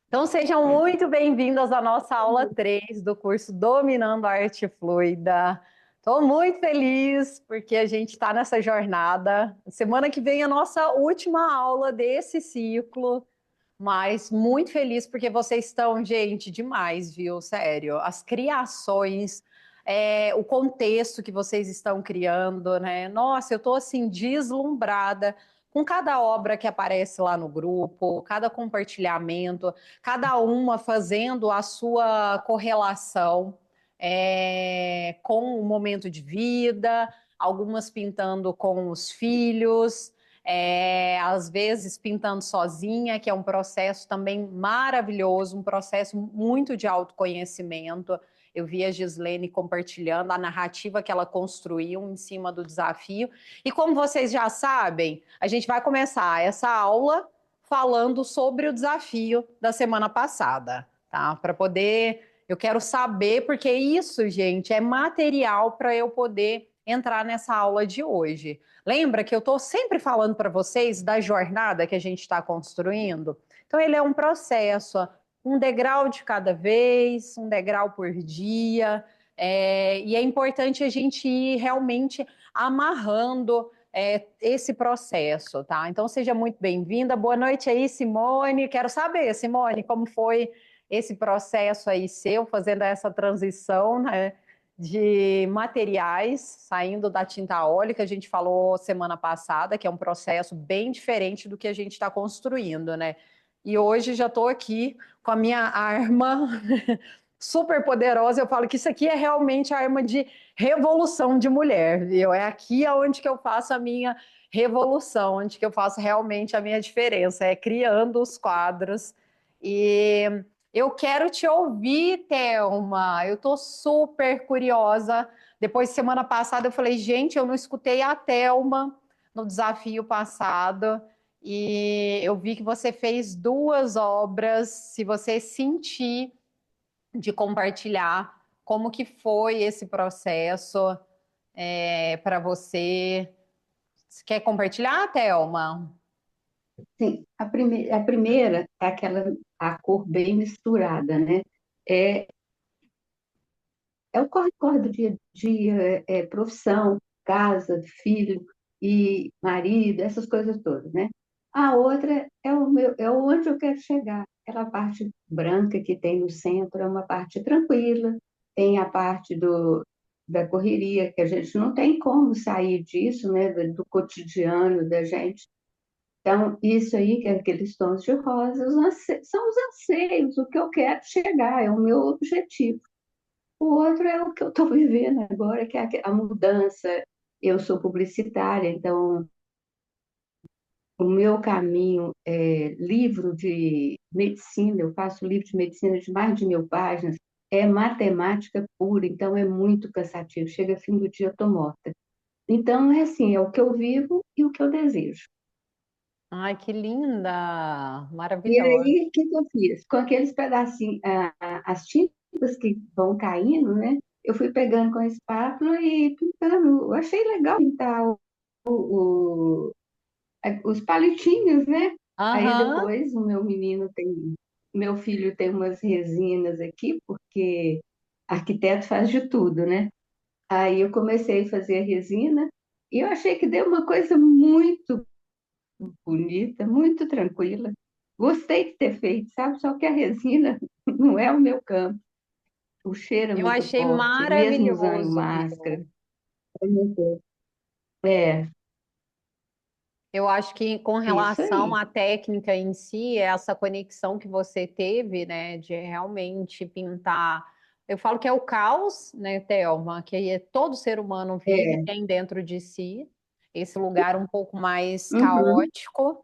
Então, sejam muito bem-vindas à nossa aula 3 do curso Dominando a Arte Fluida. Estou muito feliz porque a gente está nessa jornada. Semana que vem é a nossa última aula desse ciclo, mas muito feliz porque vocês estão, gente, demais, viu? Sério. As criações, o contexto que vocês estão criando, né? Nossa, eu estou assim deslumbrada com cada obra que aparece lá no grupo, cada compartilhamento, cada uma fazendo a sua correlação com o momento de vida, algumas pintando com os filhos, às vezes pintando sozinha, que é um processo também maravilhoso, um processo muito de autoconhecimento. Eu vi a Gislene compartilhando a narrativa que ela construiu em cima do desafio. E como vocês já sabem, a gente vai começar essa aula falando sobre o desafio da semana passada, tá? Para poder, eu quero saber, porque isso, gente, é material para eu poder entrar nessa aula de hoje. Lembra que eu estou sempre falando para vocês da jornada que a gente está construindo? Então, ele é um processo, um degrau de cada vez, um degrau por dia, e é importante a gente ir realmente amarrando esse processo, tá? Então, seja muito bem-vinda. Boa noite aí, Simone. Quero saber, Simone, como foi esse processo aí seu, fazendo essa transição, né, de materiais, saindo da tinta óleo, que a gente falou semana passada, que é um processo bem diferente do que a gente está construindo, né? E hoje já estou aqui com a minha arma super poderosa. Eu falo que isso aqui é realmente a arma de revolução de mulher, viu? É aqui onde que eu faço a minha revolução, onde que eu faço realmente a minha diferença, é criando os quadros. E eu quero te ouvir, Thelma. Eu estou super curiosa. Depois, semana passada, eu falei, gente, eu não escutei a Thelma no desafio passado. E eu vi que você fez duas obras. Se você sentir de compartilhar como que foi esse processo para você. Você quer compartilhar, Thelma? Sim, a primeira é aquela, a cor bem misturada, né? É, é o corre-corre do dia a dia, profissão, casa, filho e marido, essas coisas todas, né? A outra é o meu, é onde eu quero chegar. Aquela parte branca que tem no centro é uma parte tranquila, tem a parte da correria, que a gente não tem como sair disso, né? Do cotidiano da gente. Então, isso aí, que é aqueles tons de rosa, são os anseios, o que eu quero chegar, é o meu objetivo. O outro é o que eu estou vivendo agora, que é a mudança. Eu sou publicitária, então o meu caminho é livro de medicina, eu faço livro de medicina de mais de 1.000 páginas, é matemática pura, então é muito cansativo. Chega fim do dia, eu estou morta. Então, é assim, é o que eu vivo e o que eu desejo. Ai, que linda! E Maravilhosa. aí, o que que eu fiz? Com aqueles pedacinhos, as tintas que vão caindo, né? Eu fui pegando com a espátula e pintando. Eu achei legal pintar os palitinhos, né? Aí Aham. depois meu filho tem umas resinas aqui, porque arquiteto faz de tudo, né? Aí eu comecei a fazer a resina e eu achei que deu uma coisa muito bonita, muito tranquila. Gostei de ter feito, sabe? Só que a resina não é o meu campo. O cheiro é Eu muito achei forte, mesmo usando maravilhoso, máscara. viu? É, Eu acho que com isso relação aí. à técnica em si, essa conexão que você teve, né, de realmente pintar. Eu falo que é o caos, né, Thelma, que todo ser humano vive, É. tem dentro de si, esse lugar um pouco mais Uhum, caótico,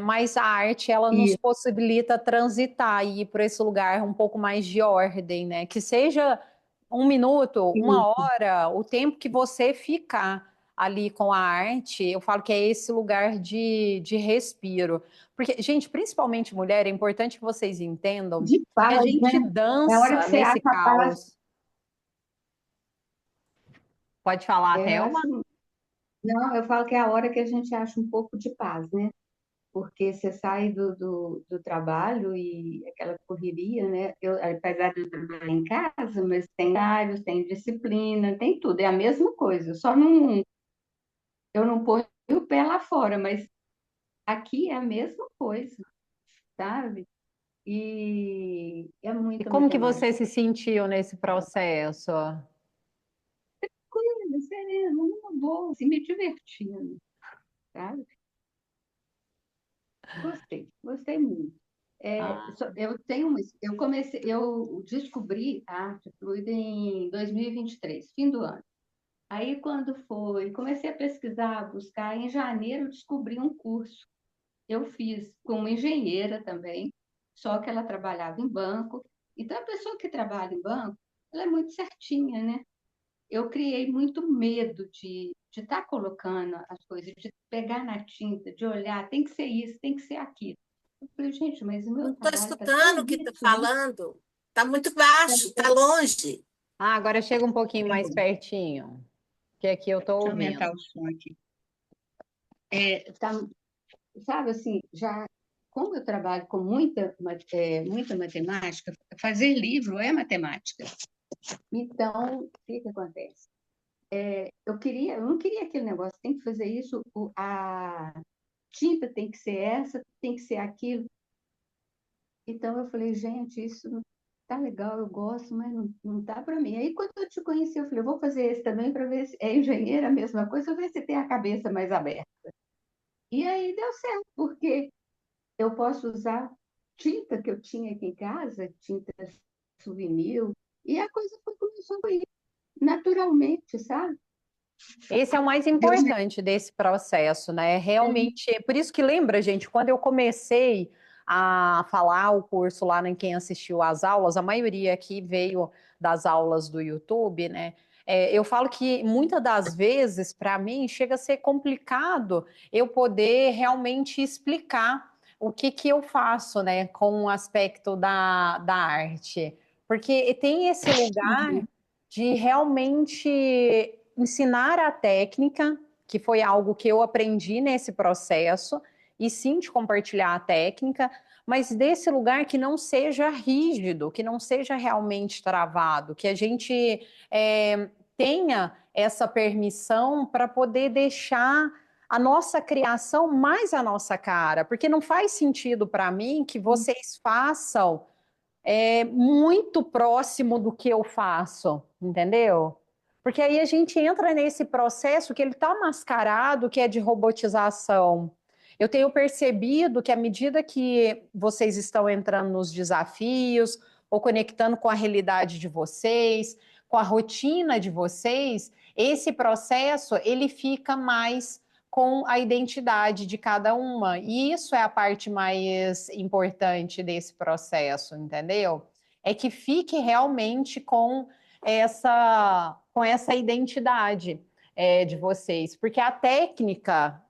mas a arte, ela nos isso, possibilita transitar e ir por esse lugar um pouco mais de ordem, né, que seja um minuto, uma isso. hora, o tempo que você ficar ali com a arte, eu falo que é esse lugar de respiro. Porque, gente, principalmente mulher, é importante que vocês entendam De que a paz, né? gente É a hora que dança você nesse acha a paz. caos. Pode falar, Eu Thelma? acho, não, eu falo que é a hora que a gente acha um pouco de paz, né? porque você sai do trabalho e aquela correria, né? Apesar de eu trabalhar em casa, mas tem horários, tem disciplina, tem tudo, é a mesma coisa, só não, eu não ponho o pé lá fora, mas aqui é a mesma coisa, sabe? E é E muita como que matemática. você se sentiu nesse processo? Coisa, serena, numa boa, assim, me divertindo, sabe? Gostei muito. Ah, Eu descobri a arte fluida em 2023, fim do ano. Aí, quando foi, comecei a pesquisar, buscar, em janeiro eu descobri um curso. Eu fiz com uma engenheira também, só que ela trabalhava em banco. Então, a pessoa que trabalha em banco, ela é muito certinha, né? Eu criei muito medo de estar colocando as coisas, de pegar na tinta, de olhar, tem que ser isso, tem que ser aquilo. Eu falei, gente, mas o meu Não estou trabalho está tão escutando o que está ritmo. falando. Está muito baixo, está longe. agora chega um pouquinho mais pertinho, que aqui eu estou Deixa eu ouvindo. aumentar o som aqui. Tá, sabe assim, já como eu trabalho com muita matemática, fazer livro é matemática. Então, o que que acontece? Eu não queria aquele negócio, tem que fazer isso, a tinta tem que ser essa, tem que ser aquilo. Então eu falei, gente, isso não tá legal, eu gosto, mas não tá para mim. Aí quando eu te conheci, eu falei, vou fazer esse também para ver se é engenheira a mesma coisa, ver se tem a cabeça mais aberta. E aí deu certo, porque eu posso usar tinta que eu tinha aqui em casa, tinta souvenir, e a coisa começou a ir naturalmente, sabe? Esse é o mais Deu importante desse processo, né? Realmente, é por isso que lembra, gente, quando eu comecei a falar o curso lá em quem assistiu às aulas, a maioria aqui veio das aulas do YouTube, né? Eu falo que muitas das vezes, para mim, chega a ser complicado eu poder realmente explicar o que que eu faço, né, com o aspecto da arte. Porque tem esse lugar de realmente ensinar a técnica, que foi algo que eu aprendi nesse processo, e sim de compartilhar a técnica, mas desse lugar que não seja rígido, que não seja realmente travado, que a gente tenha essa permissão para poder deixar a nossa criação mais a nossa cara, porque não faz sentido para mim que vocês façam muito próximo do que eu faço, entendeu? Porque aí a gente entra nesse processo que ele está mascarado, que é de robotização. Eu tenho percebido que à medida que vocês estão entrando nos desafios, ou conectando com a realidade de vocês, com a rotina de vocês, esse processo ele fica mais com a identidade de cada uma. E isso é a parte mais importante desse processo, entendeu? É que fique realmente com essa identidade de vocês, porque a técnica,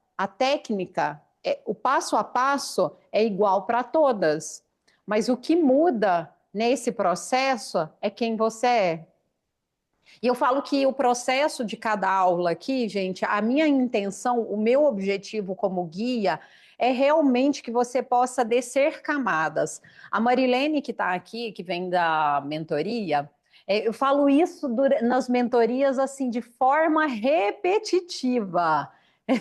o passo a passo é igual para todas, mas o que muda nesse processo é quem você é. E eu falo que o processo de cada aula aqui, gente, a minha intenção, o meu objetivo como guia é realmente que você possa descer camadas. A Marilene, que está aqui, que vem da mentoria, eu falo isso nas mentorias assim de forma repetitiva.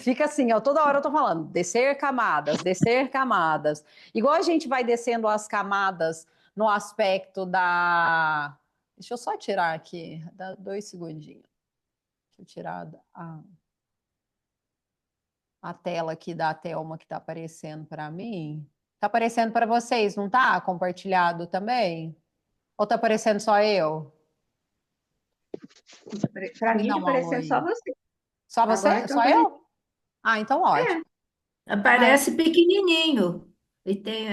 Fica assim, ó, toda hora eu tô falando, descer camadas, descer camadas. Igual a gente vai descendo as camadas no aspecto da. Deixa eu só tirar aqui, dá 2 segundinhos. Deixa eu tirar a tela aqui da Thelma que está aparecendo para mim. Está aparecendo para vocês, não está? Compartilhado também? Ou está aparecendo só eu? Para Me mim dá está um alô parecendo só aí. você. Só Agora você? está Só aparecendo. eu? Ah, então ótimo. Ah, Aparece pequenininho.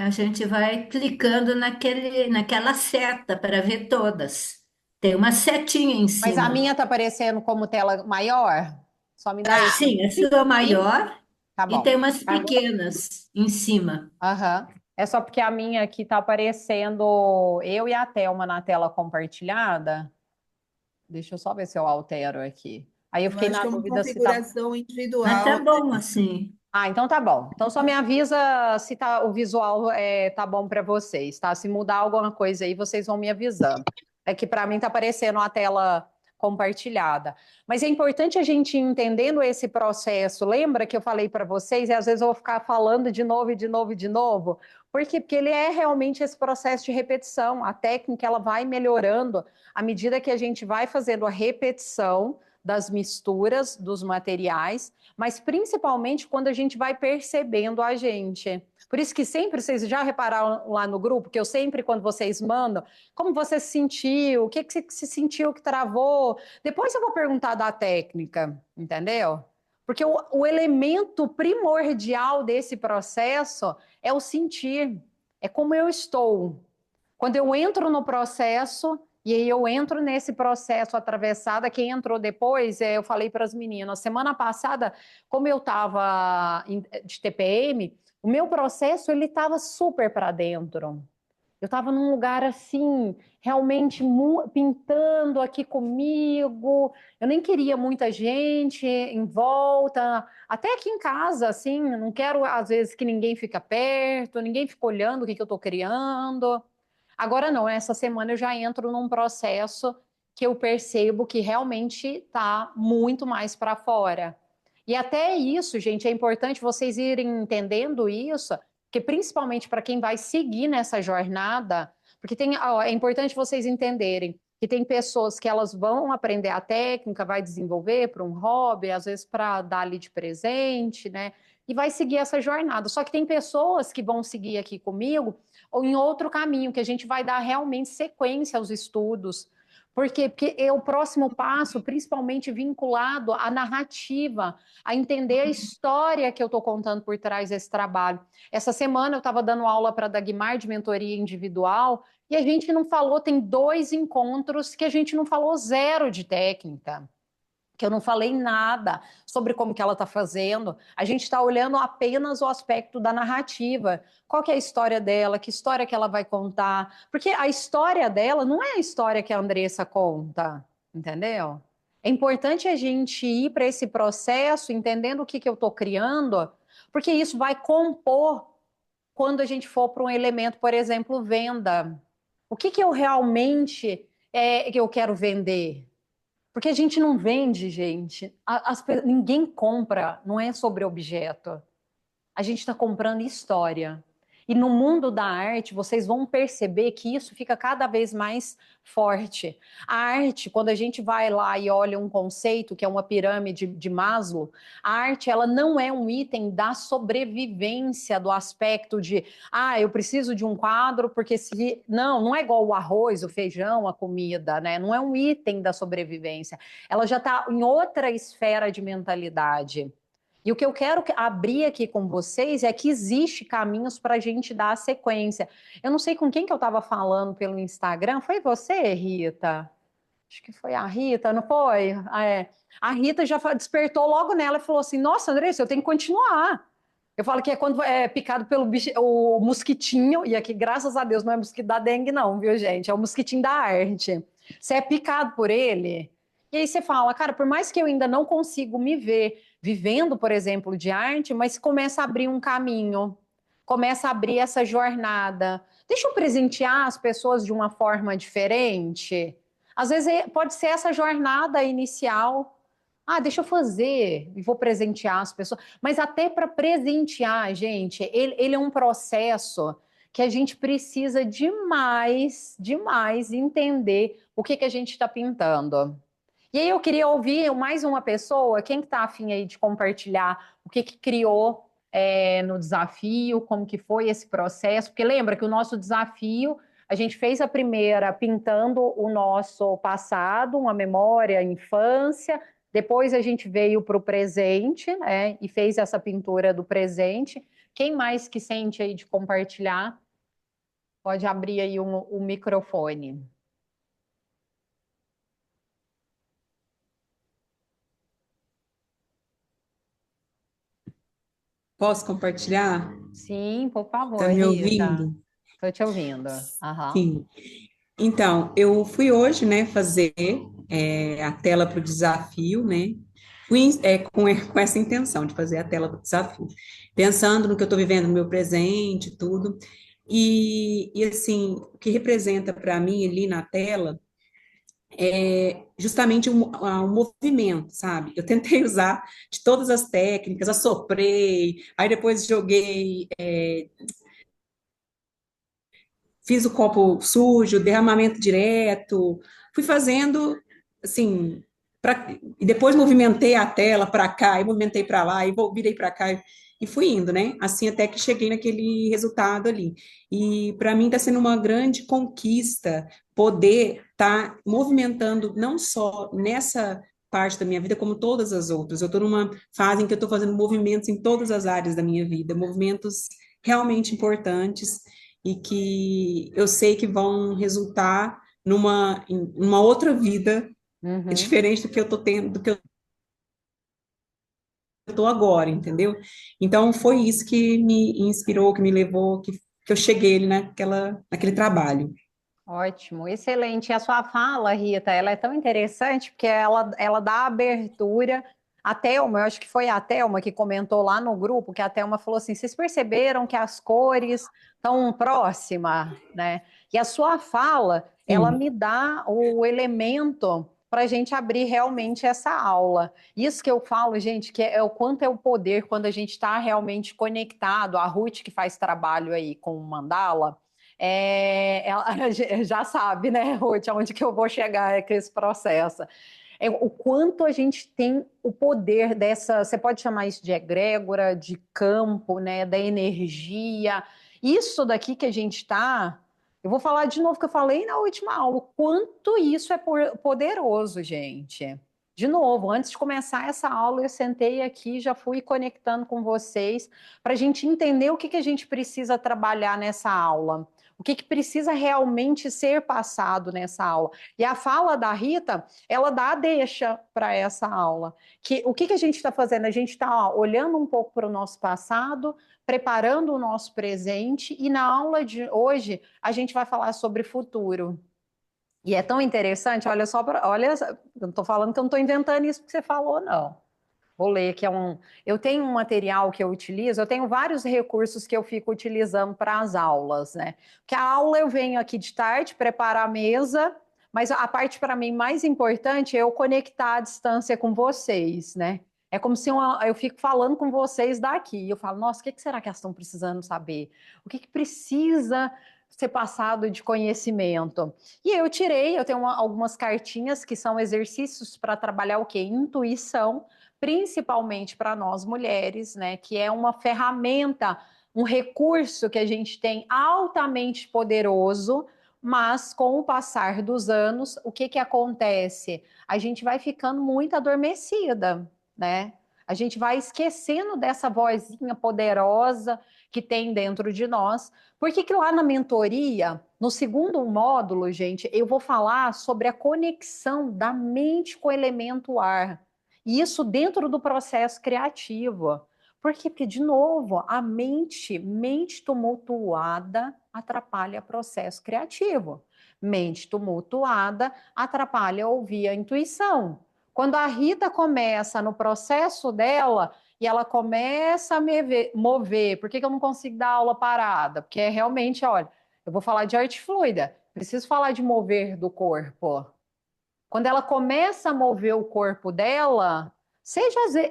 A gente vai clicando naquela seta para ver todas. Tem uma setinha em mas a cima. minha está aparecendo como tela maior? Só me dá Tá. esse. Sim, a sua Sim, maior Tá e tem bom. umas agora pequenas em cima. Aham. É só porque a minha aqui está aparecendo eu e a Thelma na tela compartilhada. Deixa eu só ver se eu altero aqui. Aí eu Eu fiquei acho na que é uma dúvida se tá. configuração Mas tá individual. bom assim. Ah, então tá bom. Então só me avisa se tá, o visual tá bom para vocês, tá? Se mudar alguma coisa aí, vocês vão me avisando. É que para mim tá aparecendo a tela compartilhada. Mas é importante a gente ir entendendo esse processo. Lembra que eu falei para vocês, e às vezes eu vou ficar falando de novo e de novo e de novo? Por quê? Porque ele é realmente esse processo de repetição. A técnica ela vai melhorando à medida que a gente vai fazendo a repetição das misturas dos materiais, mas principalmente quando a gente vai percebendo a gente. Por isso que sempre, vocês já repararam lá no grupo, que eu sempre, quando vocês mandam, como você se sentiu, o que, que você se sentiu que travou, depois eu vou perguntar da técnica, entendeu? Porque o elemento primordial desse processo é o sentir, é como eu estou. Quando eu entro no processo, e aí eu entro nesse processo atravessada, quem entrou depois, eu falei para as meninas, semana passada, como eu estava de TPM, o meu processo ele estava super para dentro. Eu estava num lugar assim, realmente pintando aqui comigo. Eu nem queria muita gente em volta, até aqui em casa, assim, não quero às vezes que ninguém fica perto, ninguém fica olhando o que que eu estou criando. Agora não, essa semana eu já entro num processo que eu percebo que realmente está muito mais para fora. E até isso, gente, é importante vocês irem entendendo isso, que principalmente para quem vai seguir nessa jornada, porque é importante vocês entenderem que tem pessoas que elas vão aprender a técnica, vai desenvolver para um hobby, às vezes para dar ali de presente, né? E vai seguir essa jornada. Só que tem pessoas que vão seguir aqui comigo ou em outro caminho, que a gente vai dar realmente sequência aos estudos. Por quê? Porque é o próximo passo, principalmente vinculado à narrativa, a entender a história que eu estou contando por trás desse trabalho. Essa semana eu estava dando aula para a Dagmar de mentoria individual e a gente não falou, tem 2 encontros que a gente não falou zero de técnica, que eu não falei nada sobre como que ela está fazendo. A gente está olhando apenas o aspecto da narrativa. Qual que é a história dela? Que história que ela vai contar? Porque a história dela não é a história que a Andressa conta, entendeu? É importante a gente ir para esse processo entendendo o que que eu estou criando, porque isso vai compor quando a gente for para um elemento, por exemplo, venda. O que que eu realmente que eu quero vender? Porque a gente não vende, gente. Ninguém compra, não é sobre objeto. A gente está comprando história. E no mundo da arte, vocês vão perceber que isso fica cada vez mais forte. A arte, quando a gente vai lá e olha um conceito, que é uma pirâmide de Maslow, a arte ela não é um item da sobrevivência, do aspecto de, eu preciso de um quadro, porque se. Não, não é igual o arroz, o feijão, a comida, né? Não é um item da sobrevivência. Ela já está em outra esfera de mentalidade. E o que eu quero abrir aqui com vocês é que existe caminhos para a gente dar a sequência. Eu não sei com quem que eu estava falando pelo Instagram. Foi você, Rita? Acho que foi a Rita, não foi? A Rita já despertou logo nela e falou assim: Nossa, Andressa, eu tenho que continuar. Eu falo que é quando é picado pelo bicho, o mosquitinho, e aqui, graças a Deus, não é mosquito da dengue, não, viu, gente? É o mosquitinho da arte. Você é picado por ele, e aí você fala, cara, por mais que eu ainda não consigo me ver vivendo, por exemplo, de arte, mas começa a abrir um caminho, começa a abrir essa jornada. Deixa eu presentear as pessoas de uma forma diferente. Às vezes pode ser essa jornada inicial. Deixa eu fazer e vou presentear as pessoas. Mas até para presentear, gente, ele é um processo que a gente precisa demais, demais entender o que que a gente está pintando. E aí eu queria ouvir mais uma pessoa, quem que está afim aí de compartilhar o que que criou no desafio, como que foi esse processo, porque lembra que o nosso desafio, a gente fez a primeira pintando o nosso passado, uma memória, infância, depois a gente veio para o presente, né, e fez essa pintura do presente. Quem mais que sente aí de compartilhar, pode abrir aí o microfone. Posso compartilhar? Sim, por favor, Tá me Rita. ouvindo? Estou te ouvindo. Aham. Sim. Então, eu fui hoje, né, fazer a tela para o desafio, né? com essa intenção de fazer a tela do desafio, pensando no que eu estou vivendo no meu presente, tudo. E assim, o que representa para mim ali na tela é justamente um movimento, sabe? Eu tentei usar de todas as técnicas, assoprei, aí depois joguei, fiz o copo sujo, derramamento direto, fui fazendo, assim, e depois movimentei a tela para cá, e movimentei para lá, virei para cá, e fui indo, né? Assim até que cheguei naquele resultado ali. E para mim está sendo uma grande conquista poder estar movimentando não só nessa parte da minha vida, como todas as outras. Eu estou numa fase em que eu estou fazendo movimentos em todas as áreas da minha vida, movimentos realmente importantes e que eu sei que vão resultar em uma outra vida Uhum. diferente do que eu estou tendo, do que eu estou agora, entendeu? Então foi isso que me inspirou, que me levou, que eu cheguei ali naquele trabalho. Ótimo, excelente. E a sua fala, Rita, ela é tão interessante porque ela dá abertura. A Thelma, eu acho que foi a Thelma que comentou lá no grupo, que a Thelma falou assim: vocês perceberam que as cores estão próximas, né? E a sua fala, ela Sim. me dá o elemento para a gente abrir realmente essa aula. Isso que eu falo, gente, que é o quanto é o poder quando a gente está realmente conectado. A Ruth, que faz trabalho aí com o Mandala. Ela já sabe, né, Ruth, aonde que eu vou chegar com esse processo. O quanto a gente tem o poder dessa, você pode chamar isso de egrégora, de campo, né, da energia. Isso daqui que a gente está, eu vou falar de novo que eu falei na última aula, o quanto isso é poderoso, gente. De novo, antes de começar essa aula, eu sentei aqui, já fui conectando com vocês para a gente entender o que a gente precisa trabalhar nessa aula. O que precisa realmente ser passado nessa aula. E a fala da Rita, ela dá a deixa para essa aula. O que a gente está fazendo? A gente está olhando um pouco para o nosso passado, preparando o nosso presente, e na aula de hoje a gente vai falar sobre futuro. E é tão interessante, olha só, olha, eu não estou falando que eu não estou inventando isso que você falou, não. Vou ler, que é um. Eu tenho um material que eu utilizo, eu tenho vários recursos que eu fico utilizando para as aulas, né? Porque a aula eu venho aqui de tarde, preparar a mesa, mas a parte para mim mais importante é eu conectar a distância com vocês, né? É como se eu fico falando com vocês daqui. Eu falo, nossa, o que será que elas estão precisando saber? O que precisa ser passado de conhecimento? E eu tenho algumas cartinhas que são exercícios para trabalhar o quê? Intuição, principalmente para nós mulheres, né, que é uma ferramenta, um recurso que a gente tem altamente poderoso, mas com o passar dos anos, o que acontece? A gente vai ficando muito adormecida, né? A gente vai esquecendo dessa vozinha poderosa que tem dentro de nós. Por que lá na mentoria, no segundo módulo, gente, eu vou falar sobre a conexão da mente com o elemento ar. E isso dentro do processo criativo. Por quê? Porque, de novo, a mente tumultuada atrapalha o processo criativo. Mente tumultuada atrapalha ouvir a intuição. Quando a Rita começa no processo dela e ela começa a me mover, por que eu não consigo dar aula parada? Porque é realmente, olha, eu vou falar de arte fluida, preciso falar de mover do corpo. Quando ela começa a mover o corpo dela,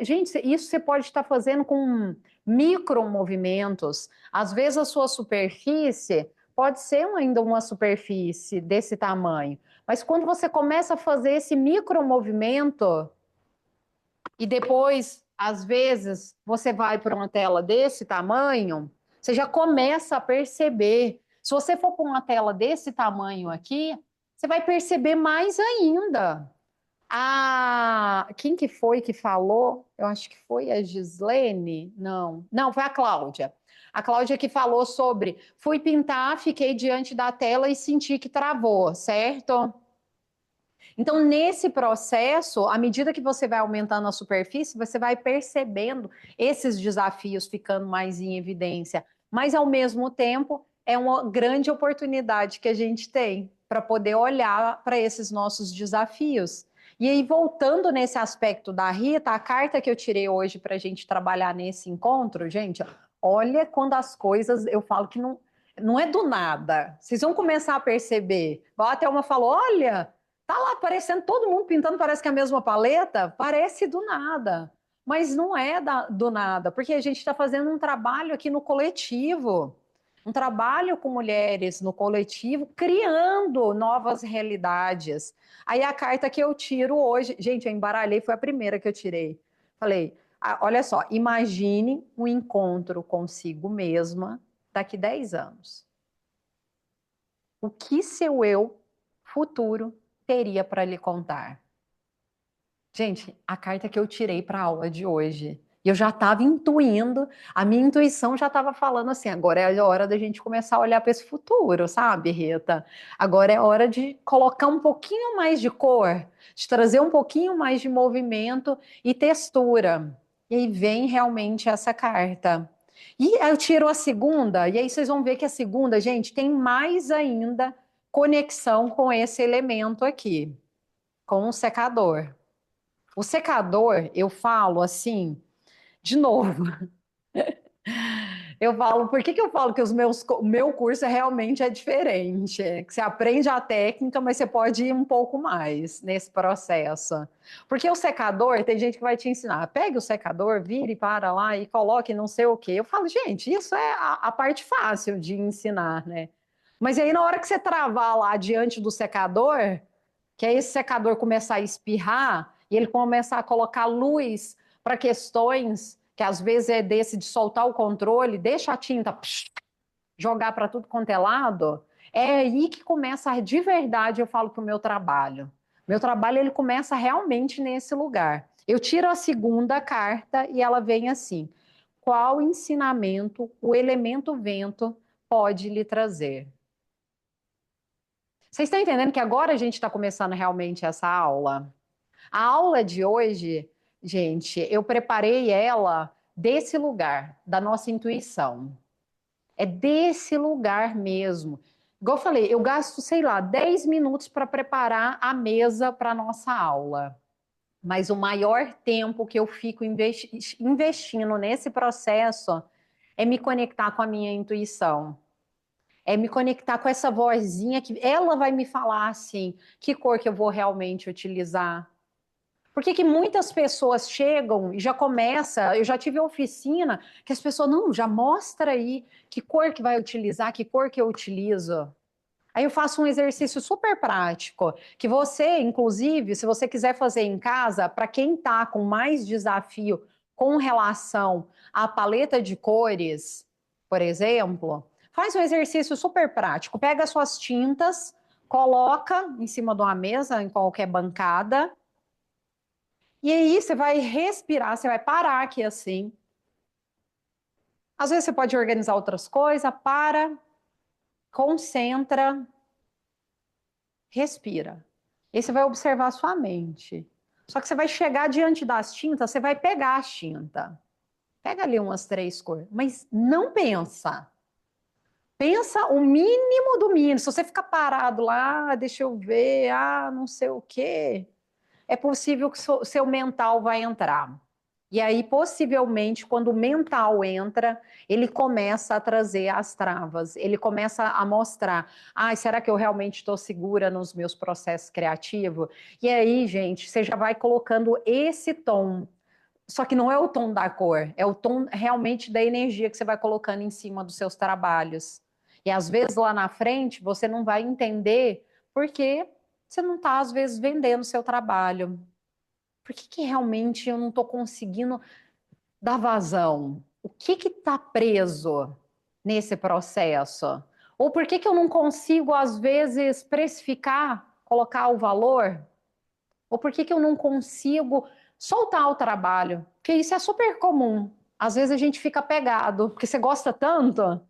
gente, isso você pode estar fazendo com micro movimentos. Às vezes a sua superfície pode ser ainda uma superfície desse tamanho, mas quando você começa a fazer esse micro movimento e depois, às vezes, você vai para uma tela desse tamanho, você já começa a perceber. Se você for para uma tela desse tamanho aqui, você vai perceber mais ainda. Quem que foi que falou? Eu acho que foi a Gislene. Não, foi a Cláudia. A Cláudia que falou sobre fui pintar, fiquei diante da tela e senti que travou, certo? Então, nesse processo, à medida que você vai aumentando a superfície, você vai percebendo esses desafios ficando mais em evidência. Mas, ao mesmo tempo, é uma grande oportunidade que a gente tem para poder olhar para esses nossos desafios. E aí, voltando nesse aspecto da Rita, a carta que eu tirei hoje para a gente trabalhar nesse encontro, gente, olha quando as coisas, eu falo que não é do nada. Vocês vão começar a perceber. Igual a Thelma falou, olha, tá lá aparecendo todo mundo pintando, parece que é a mesma paleta, parece do nada. Mas não é do nada, porque a gente está fazendo um trabalho aqui no coletivo, um trabalho com mulheres no coletivo, criando novas realidades. Aí a carta que eu tiro hoje, gente, eu embaralhei, foi a primeira que eu tirei. Falei, olha só, imagine um encontro consigo mesma daqui 10 anos. O que seu eu futuro teria para lhe contar? Gente, a carta que eu tirei para a aula de hoje. E eu já estava intuindo, a minha intuição já estava falando assim: agora é a hora da gente começar a olhar para esse futuro, sabe, Rita? Agora é hora de colocar um pouquinho mais de cor, de trazer um pouquinho mais de movimento e textura. E aí vem realmente essa carta. E eu tiro a segunda, e aí vocês vão ver que a segunda, gente, tem mais ainda conexão com esse elemento aqui, com o secador. O secador, eu falo assim, de novo, eu falo, por que eu falo que o meu curso realmente é diferente? É que você aprende a técnica, mas você pode ir um pouco mais nesse processo. Porque o secador, tem gente que vai te ensinar, pegue o secador, vire para lá e coloque não sei o quê. Eu falo, gente, isso é a parte fácil de ensinar, né? Mas aí na hora que você travar lá diante do secador, que aí esse secador começar a espirrar e ele começar a colocar luz para questões que às vezes é desse de soltar o controle, deixa a tinta jogar para tudo quanto é lado, é aí que começa de verdade, eu falo, para o meu trabalho. Meu trabalho ele começa realmente nesse lugar. Eu tiro a segunda carta e ela vem assim: qual ensinamento o elemento vento pode lhe trazer? Vocês estão entendendo que agora a gente está começando realmente essa aula? A aula de hoje, gente, eu preparei ela desse lugar, da nossa intuição. É desse lugar mesmo. Igual eu falei, eu gasto, sei lá, 10 minutos para preparar a mesa para a nossa aula. Mas o maior tempo que eu fico investindo nesse processo é me conectar com a minha intuição. É me conectar com essa vozinha que ela vai me falar assim, que cor que eu vou realmente utilizar. Por que muitas pessoas chegam e já começa, eu já tive oficina, que as pessoas, não, já mostra aí que cor que vai utilizar, que cor que eu utilizo. Aí eu faço um exercício super prático, que você, inclusive, se você quiser fazer em casa, para quem está com mais desafio com relação à paleta de cores, por exemplo, faz um exercício super prático. Pega as suas tintas, coloca em cima de uma mesa, em qualquer bancada, e aí você vai respirar, você vai parar aqui assim. Às vezes você pode organizar outras coisas, para, concentra, respira. E aí você vai observar a sua mente. Só que você vai chegar diante das tintas, você vai pegar a tinta. Pega ali umas 3 cores, mas não pensa. Pensa o mínimo do mínimo. Se você ficar parado lá, deixa eu ver, não sei o quê, é possível que o seu mental vai entrar. E aí, possivelmente, quando o mental entra, ele começa a trazer as travas, ele começa a mostrar, será que eu realmente estou segura nos meus processos criativos? E aí, gente, você já vai colocando esse tom, só que não é o tom da cor, é o tom realmente da energia que você vai colocando em cima dos seus trabalhos. E às vezes lá na frente, você não vai entender porque você não está, às vezes, vendendo o seu trabalho. Por que realmente eu não estou conseguindo dar vazão? O que está preso nesse processo? Ou por que eu não consigo, às vezes, precificar, colocar o valor? Ou por que eu não consigo soltar o trabalho? Porque isso é super comum. Às vezes a gente fica pegado, porque você gosta tanto.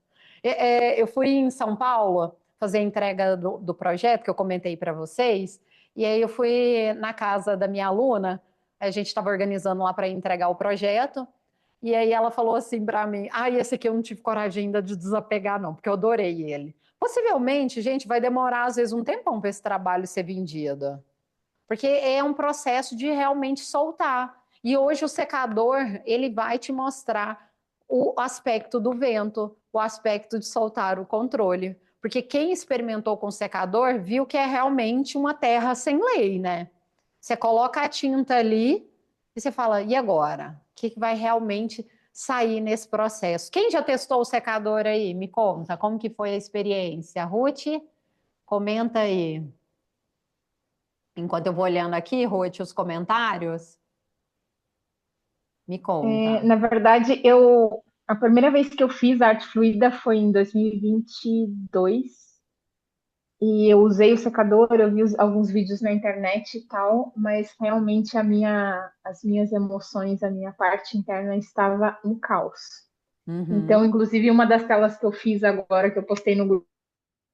Eu fui em São Paulo fazer a entrega do projeto que eu comentei para vocês, e aí eu fui na casa da minha aluna, a gente estava organizando lá para entregar o projeto, e aí ela falou assim para mim, esse aqui eu não tive coragem ainda de desapegar não, porque eu adorei ele. Possivelmente, gente, vai demorar às vezes um tempão para esse trabalho ser vendido. porque é um processo de realmente soltar. E hoje o secador, ele vai te mostrar o aspecto do vento, o aspecto de soltar o controle. Porque quem experimentou com secador viu que é realmente uma terra sem lei, né? Você coloca a tinta ali e você fala, e agora? O que vai realmente sair nesse processo? Quem já testou o secador aí? Me conta, como que foi a experiência? Ruth, comenta aí. Enquanto eu vou olhando aqui, Ruth, os comentários, me conta. Na verdade, a primeira vez que eu fiz arte fluida foi em 2022 e eu usei o secador, eu vi alguns vídeos na internet e tal, mas realmente as minhas emoções, a minha parte interna estava um caos. Então, Uhum. inclusive, uma das telas que eu fiz agora, que eu postei no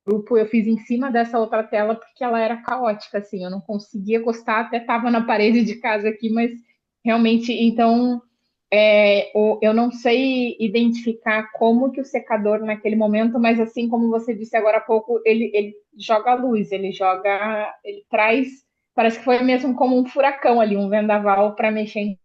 grupo, eu fiz em cima dessa outra tela porque ela era caótica, assim, eu não conseguia gostar, até estava na parede de casa aqui, mas realmente, então, eu não sei identificar como que o secador naquele momento, mas assim como você disse agora há pouco, ele joga a luz, ele traz, parece que foi mesmo como um furacão ali, um vendaval para mexer em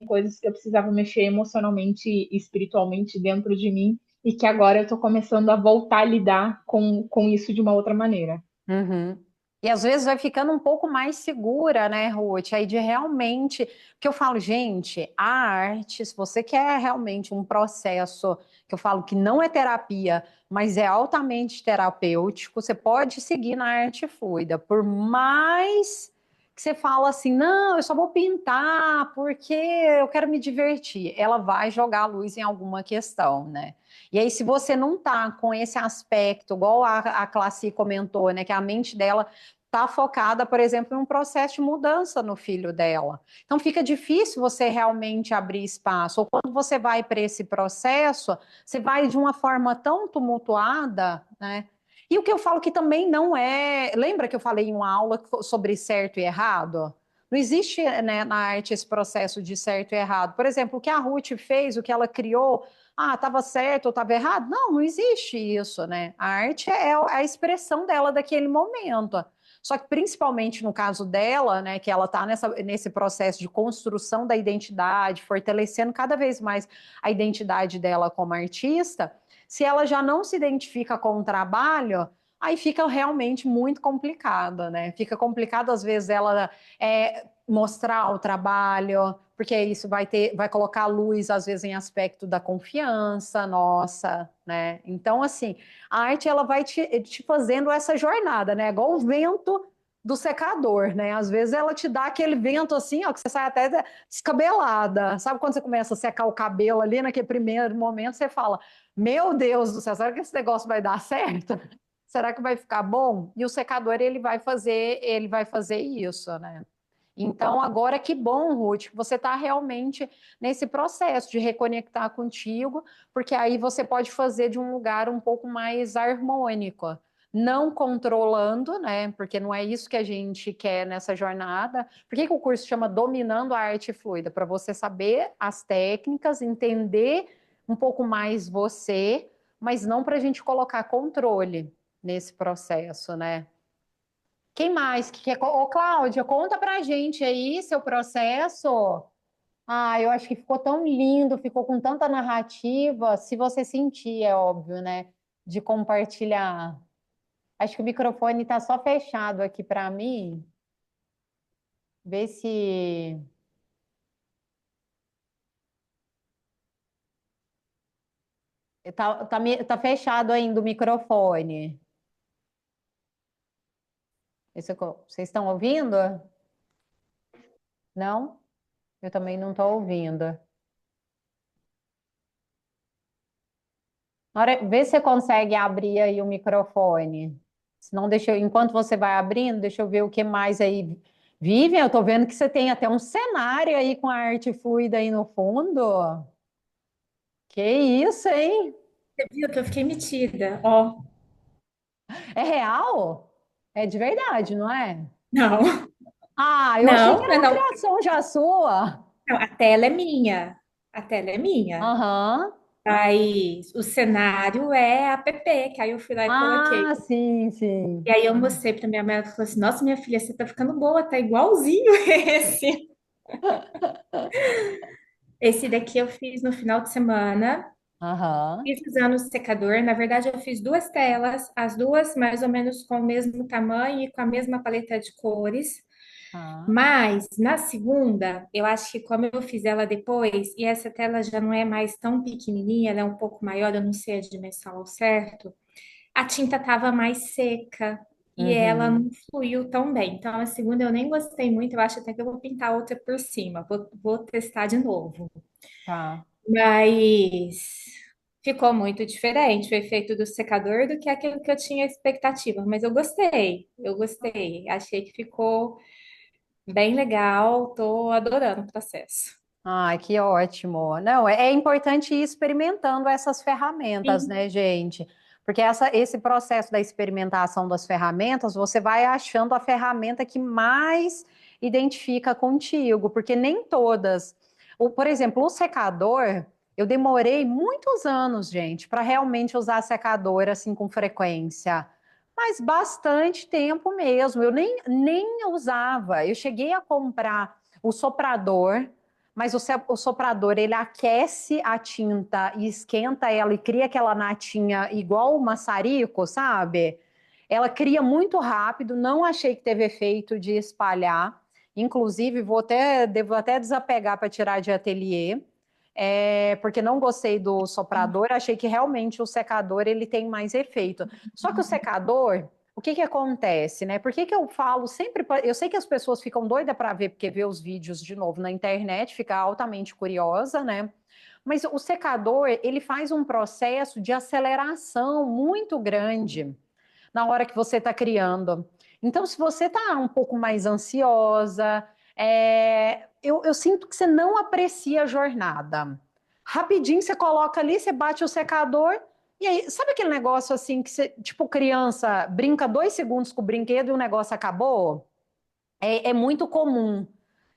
coisas que eu precisava mexer emocionalmente e espiritualmente dentro de mim, e que agora eu estou começando a voltar a lidar com isso de uma outra maneira. Uhum. E às vezes vai ficando um pouco mais segura, né, Ruth? Aí de realmente. Porque eu falo, gente, a arte, se você quer realmente um processo que eu falo que não é terapia, mas é altamente terapêutico, você pode seguir na arte fluida. Por mais que você fala assim, não, eu só vou pintar porque eu quero me divertir. Ela vai jogar a luz em alguma questão, né? E aí, se você não tá com esse aspecto, igual a Classi comentou, né, que a mente dela tá focada, por exemplo, em um processo de mudança no filho dela. Então, fica difícil você realmente abrir espaço. Ou quando você vai para esse processo, você vai de uma forma tão tumultuada, né? E o que eu falo que também não é. Lembra que eu falei em uma aula sobre certo e errado? Não existe, né, na arte esse processo de certo e errado. Por exemplo, o que a Ruth fez, o que ela criou, estava certo ou estava errado? Não, não existe isso, né? A arte é a expressão dela daquele momento. Só que principalmente no caso dela, né, que ela está nesse processo de construção da identidade, fortalecendo cada vez mais a identidade dela como artista, se ela já não se identifica com o trabalho, aí fica realmente muito complicada, né? Fica complicado, às vezes, ela mostrar o trabalho, porque isso vai colocar luz, às vezes, em aspecto da confiança nossa, né? Então, assim, a arte, ela vai te fazendo essa jornada, né? Igual o vento do secador, né? Às vezes ela te dá aquele vento assim, ó, que você sai até descabelada. Sabe quando você começa a secar o cabelo ali, naquele primeiro momento, você fala, meu Deus do céu, será que esse negócio vai dar certo? Será que vai ficar bom? E o secador, ele vai fazer isso, né? Então, agora que bom, Ruth, que você está realmente nesse processo de reconectar contigo, porque aí você pode fazer de um lugar um pouco mais harmônico, não controlando, né? Porque não é isso que a gente quer nessa jornada. Por que que o curso chama Dominando a Arte Fluida? Para você saber as técnicas, entender um pouco mais você, mas não para a gente colocar controle nesse processo, né? Quem mais que quer? Ô, Cláudia, conta pra gente aí seu processo. Ah, eu acho que ficou tão lindo, ficou com tanta narrativa. Se você sentir, é óbvio, né? De compartilhar. Acho que o microfone tá só fechado aqui para mim. Vê se. Tá fechado ainda o microfone. Vocês estão ouvindo? Não? Eu também não estou ouvindo. Vê se você consegue abrir aí o microfone. Senão, enquanto você vai abrindo, deixa eu ver o que mais aí. Vivian, eu tô vendo que você tem até um cenário aí com a arte fluida aí no fundo. Que isso, hein? Você viu que eu fiquei metida? Ó, É real? É de verdade, não é? não, Ah, eu achei que não, era não, é uma não, criação já sua. não, a tela é minha. A tela é minha. Aham. Aí o cenário é app, que aí eu fui lá e coloquei. Ah, sim, E sim. aí eu mostrei pra minha mãe, ela falou assim, nossa, minha filha, você tá ficando boa, tá igualzinho esse. Esse daqui eu fiz no final de semana. Aham. Fiz usando o secador. Na verdade, eu fiz duas telas, as duas mais ou menos com o mesmo tamanho e com a mesma paleta de cores. Ah, Mas na segunda, eu acho que como eu fiz ela depois, e essa tela já não é mais tão pequenininha, ela é um pouco maior, eu não sei a dimensão ao certo, a tinta estava mais seca e ela uhum. não fluiu tão bem. Então, a segunda eu nem gostei muito, eu acho até que eu vou pintar outra por cima, vou testar de novo. Tá. Mas ficou muito diferente o efeito do secador do que aquilo que eu tinha expectativa. Mas eu gostei. Achei que ficou bem legal, tô adorando o processo. Ai, que ótimo. Não, é importante ir experimentando essas ferramentas, Sim. né, gente? Porque esse processo da experimentação das ferramentas, você vai achando a ferramenta que mais identifica contigo, porque nem todas. Por exemplo, o secador, eu demorei muitos anos, gente, para realmente usar secador assim com frequência. Mas bastante tempo mesmo. Eu nem usava. Eu cheguei a comprar o soprador, mas o soprador, ele aquece a tinta e esquenta ela e cria aquela natinha igual o maçarico, sabe? Ela cria muito rápido, não achei que teve efeito de espalhar. Inclusive, devo até desapegar para tirar de ateliê, porque não gostei do soprador, achei que realmente o secador ele tem mais efeito. Só que o secador, o que que acontece, né? Por que que eu falo sempre? Eu sei que as pessoas ficam doidas para ver, porque vê os vídeos de novo na internet, fica altamente curiosa, né? Mas o secador, ele faz um processo de aceleração muito grande na hora que você está criando. Então, se você está um pouco mais ansiosa, eu sinto que você não aprecia a jornada. Rapidinho você coloca ali, você bate o secador, e aí, sabe aquele negócio assim que você, tipo, criança brinca 2 segundos com o brinquedo e o negócio acabou? É muito comum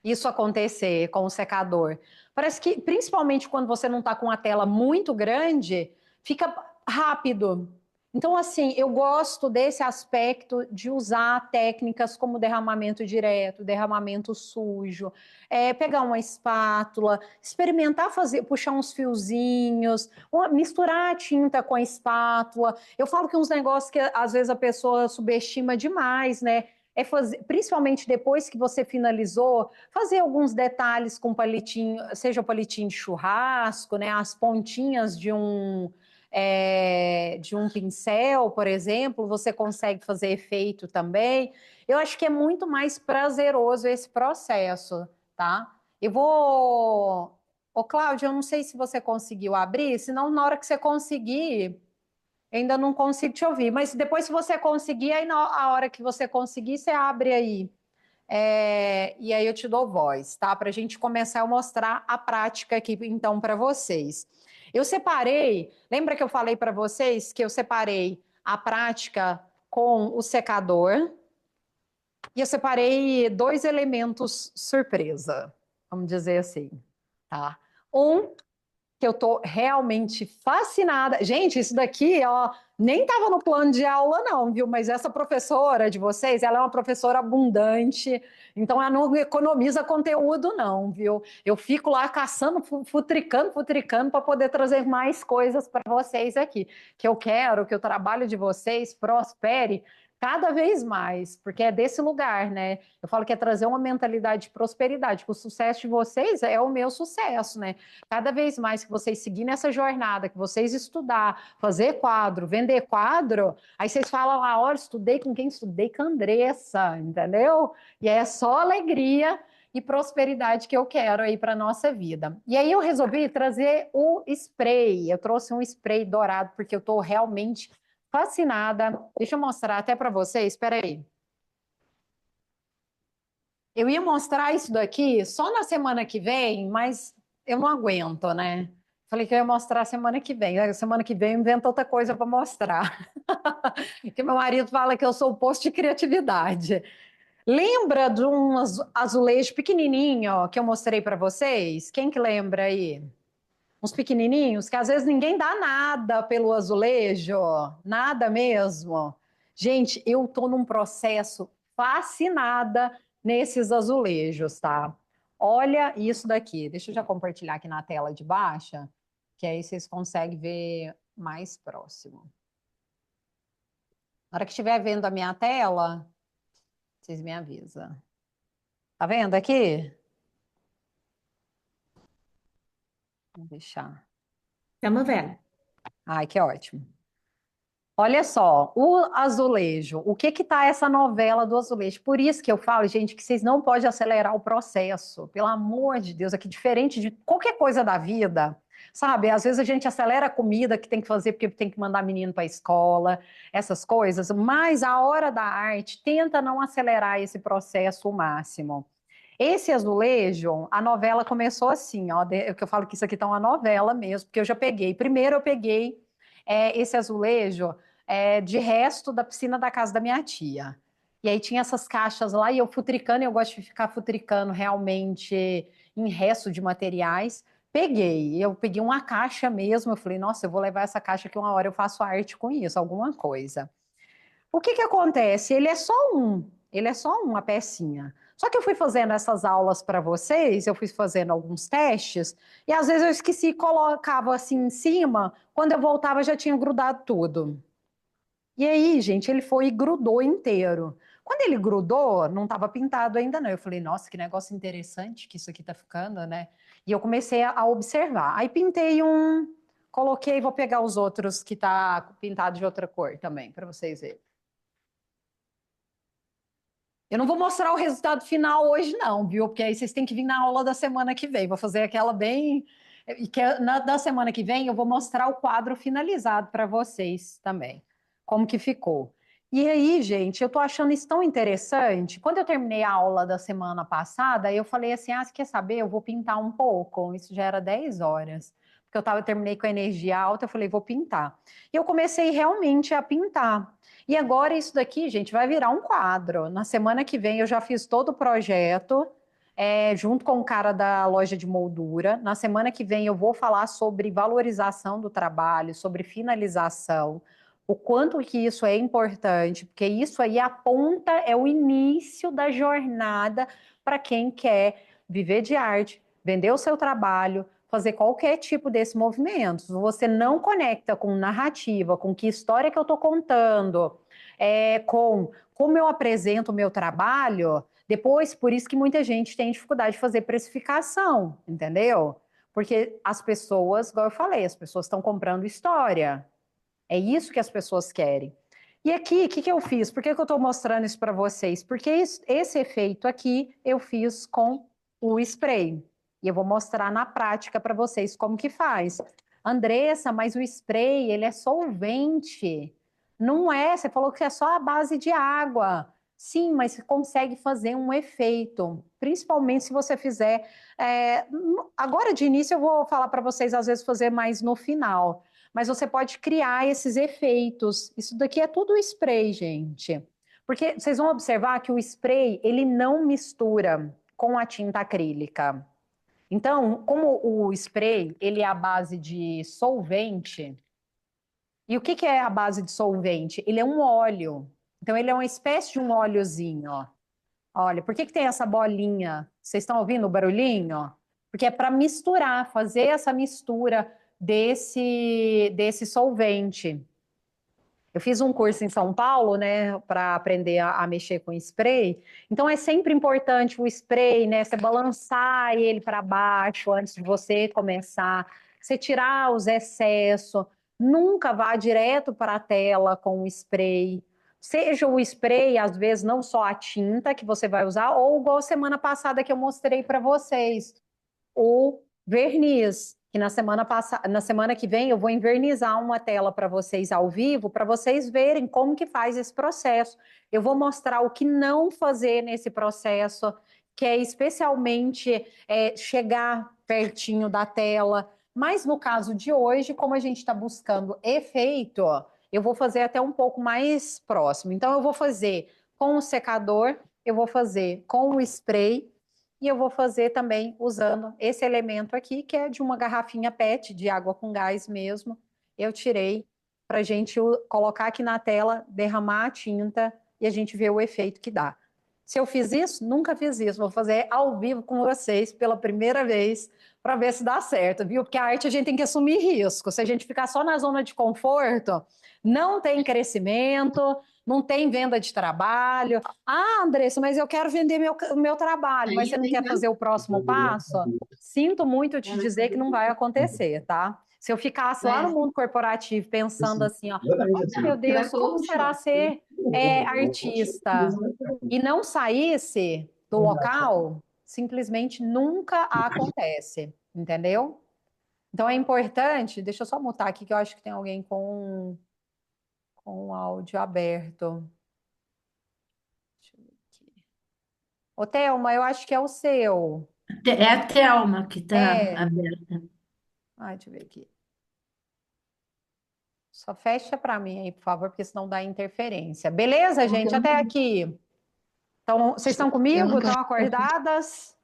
isso acontecer com o secador. Parece que, principalmente quando você não está com a tela muito grande, fica rápido. Então, assim, eu gosto desse aspecto de usar técnicas como derramamento direto, derramamento sujo, pegar uma espátula, experimentar fazer, puxar uns fiozinhos, misturar a tinta com a espátula. Eu falo que uns negócios que às vezes a pessoa subestima demais, né? É fazer, principalmente depois que você finalizou, fazer alguns detalhes com palitinho, seja o palitinho de churrasco, né, as pontinhas de um pincel, por exemplo, você consegue fazer efeito também. Eu acho que é muito mais prazeroso esse processo, tá? Eu vou. Ô, Cláudia, eu não sei se você conseguiu abrir, senão na hora que você conseguir. Ainda não consigo te ouvir, mas depois, se você conseguir, aí na hora que você conseguir, você abre aí. E aí eu te dou voz, tá? Para a gente começar a mostrar a prática aqui, então, para vocês. Eu separei, lembra que eu falei para vocês que eu separei a prática com o secador e eu separei dois elementos surpresa, vamos dizer assim, tá? Um que eu tô realmente fascinada. Gente, isso daqui, ó, nem estava no plano de aula, não, viu? Mas essa professora de vocês, ela é uma professora abundante, então ela não economiza conteúdo, não, viu? Eu fico lá caçando, futricando para poder trazer mais coisas para vocês aqui. Que eu quero que o trabalho de vocês prospere cada vez mais, porque é desse lugar, né? Eu falo que é trazer uma mentalidade de prosperidade, que o sucesso de vocês é o meu sucesso, né? Cada vez mais que vocês seguirem nessa jornada, que vocês estudar, fazer quadro, vender quadro, aí vocês falam lá, olha, estudei com quem? Estudei com a Andressa, entendeu? E é só alegria e prosperidade que eu quero aí para nossa vida. E aí eu resolvi trazer o spray. Eu trouxe um spray dourado porque eu estou realmente fascinada. Deixa eu mostrar até para vocês. Espera aí. Eu ia mostrar isso daqui só na semana que vem, mas eu não aguento, né? Falei que eu ia mostrar semana que vem. Semana que vem eu invento outra coisa para mostrar. Porque meu marido fala que eu sou o posto de criatividade. Lembra de um azulejo pequenininho ó, que eu mostrei para vocês? Quem que lembra aí? uns pequenininhos, que às vezes ninguém dá nada pelo azulejo, nada mesmo. Gente, eu estou num processo fascinada nesses azulejos, tá? Olha isso daqui. Deixa eu já compartilhar aqui na tela de baixa, que aí vocês conseguem ver mais próximo. Na hora que estiver vendo a minha tela, vocês me avisam. Tá vendo aqui? Vou deixar. Estamos vendo. Ai, que ótimo. Olha só, o azulejo, o que que tá essa novela do azulejo? Por isso que eu falo, gente, que vocês não podem acelerar o processo. Pelo amor de Deus, aqui diferente de qualquer coisa da vida, sabe? Às vezes a gente acelera a comida que tem que fazer porque tem que mandar menino para a escola, essas coisas, mas a hora da arte tenta não acelerar esse processo o máximo. Esse azulejo, a novela começou assim, ó, que eu falo que isso aqui tá uma novela mesmo, porque eu já peguei. Primeiro eu peguei esse azulejo de resto da piscina da casa da minha tia. E aí tinha essas caixas lá e eu futricando, eu gosto de ficar futricando realmente em resto de materiais. Eu peguei uma caixa mesmo, eu falei, nossa, eu vou levar essa caixa que uma hora eu faço arte com isso, alguma coisa. O que que acontece? Ele é só uma pecinha. Só que eu fui fazendo essas aulas para vocês, eu fui fazendo alguns testes, e às vezes eu esqueci, colocava assim em cima, quando eu voltava já tinha grudado tudo. E aí, gente, ele foi e grudou inteiro. Quando ele grudou, não estava pintado ainda não. Eu falei, nossa, que negócio interessante que isso aqui tá ficando, né? E eu comecei a observar. Aí pintei coloquei, vou pegar os outros que tá pintado de outra cor também, para vocês verem. Eu não vou mostrar o resultado final hoje, não, viu? Porque aí vocês têm que vir na aula da semana que vem. Vou fazer aquela bem. E que da semana que vem eu vou mostrar o quadro finalizado para vocês também. Como que ficou. E aí, gente, eu tô achando isso tão interessante. Quando eu terminei a aula da semana passada, eu falei assim: ah, você quer saber? Eu vou pintar um pouco. Isso já era 10 horas. Porque terminei com a energia alta, eu falei, vou pintar. E eu comecei realmente a pintar. E agora isso daqui, gente, vai virar um quadro. Na semana que vem eu já fiz todo o projeto, junto com o cara da loja de moldura. Na semana que vem eu vou falar sobre valorização do trabalho, sobre finalização, o quanto que isso é importante, porque isso aí aponta, é o início da jornada para quem quer viver de arte, vender o seu trabalho, fazer qualquer tipo desse movimento. Se você não conecta com narrativa, com que história que eu estou contando, com como eu apresento o meu trabalho, depois, por isso que muita gente tem dificuldade de fazer precificação, entendeu? Porque as pessoas, igual eu falei, as pessoas estão comprando história. É isso que as pessoas querem. E aqui, o que que eu fiz? Por que que eu estou mostrando isso para vocês? Porque esse efeito aqui eu fiz com o spray. E eu vou mostrar na prática para vocês como que faz. Andressa, mas o spray, ele é solvente. Não é, você falou que é só a base de água. Sim, mas você consegue fazer um efeito, principalmente se você fizer. Agora, de início, eu vou falar para vocês, às vezes, fazer mais no final. Mas você pode criar esses efeitos. Isso daqui é tudo spray, gente. Porque vocês vão observar que o spray, ele não mistura com a tinta acrílica. Então, como o spray, ele é a base de solvente, e o que que é a base de solvente? Ele é um óleo. Então, ele é uma espécie de um óleozinho, ó. Olha, por que que tem essa bolinha? Vocês estão ouvindo o barulhinho? Porque é para misturar, fazer essa mistura desse solvente. Eu fiz um curso em São Paulo, né, para aprender a mexer com spray. Então é sempre importante o spray, né, você balançar ele para baixo antes de você começar, você tirar os excessos. Nunca vá direto para a tela com o spray. Seja o spray, às vezes, não só a tinta que você vai usar, ou igual semana passada que eu mostrei para vocês, o verniz, que na semana que vem eu vou invernizar uma tela para vocês ao vivo, para vocês verem como que faz esse processo. Eu vou mostrar o que não fazer nesse processo, que é especialmente chegar pertinho da tela. Mas no caso de hoje, como a gente está buscando efeito, eu vou fazer até um pouco mais próximo. Então, eu vou fazer com o secador, eu vou fazer com o spray, E eu vou fazer também usando esse elemento aqui, que é de uma garrafinha PET, de água com gás mesmo. Eu tirei para a gente colocar aqui na tela, derramar a tinta e a gente ver o efeito que dá. Se eu fiz isso, nunca fiz isso. Vou fazer ao vivo com vocês pela primeira vez para ver se dá certo, viu? Porque a arte a gente tem que assumir risco. Se a gente ficar só na zona de conforto, não tem crescimento, não tem venda de trabalho. Ah, Andressa, mas eu quero vender meu trabalho, mas você não quer fazer o próximo passo? Sinto muito te dizer que não vai acontecer, tá? Se eu ficasse lá no mundo corporativo pensando assim, ó, oh, meu Deus, como será ser artista? E não saísse do local, simplesmente nunca acontece, entendeu? Então é importante, deixa eu só mutar aqui que eu acho que tem alguém com o áudio aberto. Deixa eu ver aqui. Ô, Thelma, eu acho que é o seu. É a Thelma que está É. aberta. Deixa eu ver aqui. Só fecha para mim aí, por favor, porque senão dá interferência. Beleza, gente? Até aqui. Então, vocês estão comigo? Estão acordadas?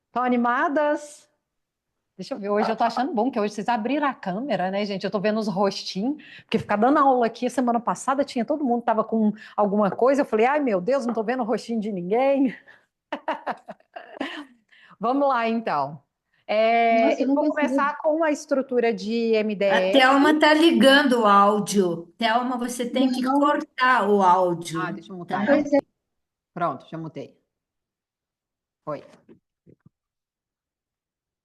Estão animadas? Deixa eu ver, hoje eu tô achando bom que hoje vocês abriram a câmera, né, gente? Eu tô vendo os rostinhos, porque ficar dando aula aqui, semana passada tinha todo mundo tava com alguma coisa, eu falei, ai meu Deus, não tô vendo o rostinho de ninguém. Vamos lá, então. Nossa, eu Eu não vou consegui. começar com a estrutura de A MDF. Thelma está ligando o áudio. Thelma, você tem que Não, cortar o áudio, Deixa eu tá? mutar então. pois é, Pronto, já mutei. Foi.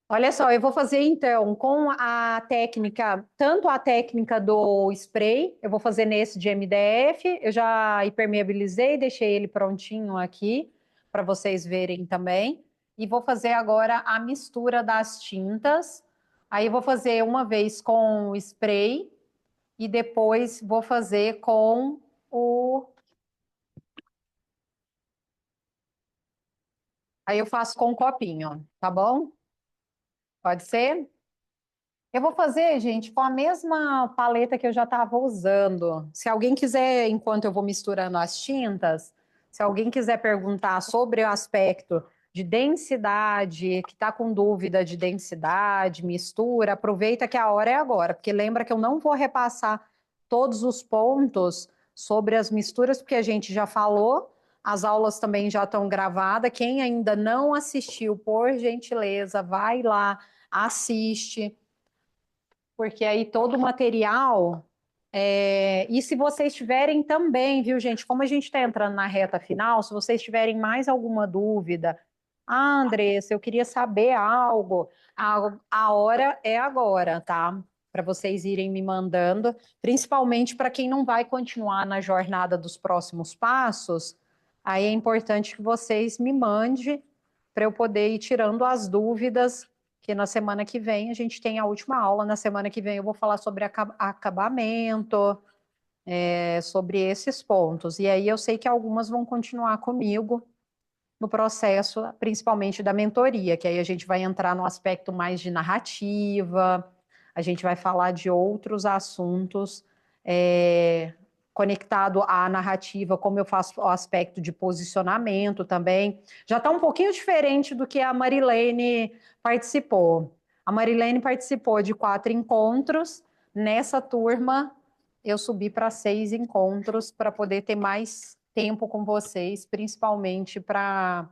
Olha só, eu vou fazer então com a técnica, tanto a técnica do spray, eu vou fazer nesse de MDF, eu já impermeabilizei, deixei ele prontinho aqui para vocês verem também. E vou fazer agora a mistura das tintas. Aí eu vou fazer uma vez com o spray e depois vou fazer com o. Aí eu faço com o copinho, tá bom? Pode ser? Eu vou fazer, gente, com a mesma paleta que eu já estava usando. Se alguém quiser, enquanto eu vou misturando as tintas, se alguém quiser perguntar sobre o aspecto de densidade, que está com dúvida de densidade, mistura, aproveita que a hora é agora, porque lembra que eu não vou repassar todos os pontos sobre as misturas, porque a gente já falou, as aulas também já estão gravadas. Quem ainda não assistiu, por gentileza, vai lá, assiste porque aí todo o material. E se vocês tiverem também, viu, gente? Como a gente está entrando na reta final, se vocês tiverem mais alguma dúvida, Andressa, eu queria saber algo. A hora é agora, tá? Para vocês irem me mandando, principalmente para quem não vai continuar na jornada dos próximos passos. Aí é importante que vocês me mandem para eu poder ir tirando as dúvidas que na semana que vem a gente tem a última aula. Na semana que vem eu vou falar sobre acabamento, sobre esses pontos. E aí eu sei que algumas vão continuar comigo no processo, principalmente da mentoria, que aí a gente vai entrar no aspecto mais de narrativa, a gente vai falar de outros assuntos conectado à narrativa, como eu faço o aspecto de posicionamento também. Já está um pouquinho diferente do que a Marilene participou. A Marilene participou de 4 encontros. Nessa turma, eu subi para 6 encontros para poder ter mais tempo com vocês, principalmente para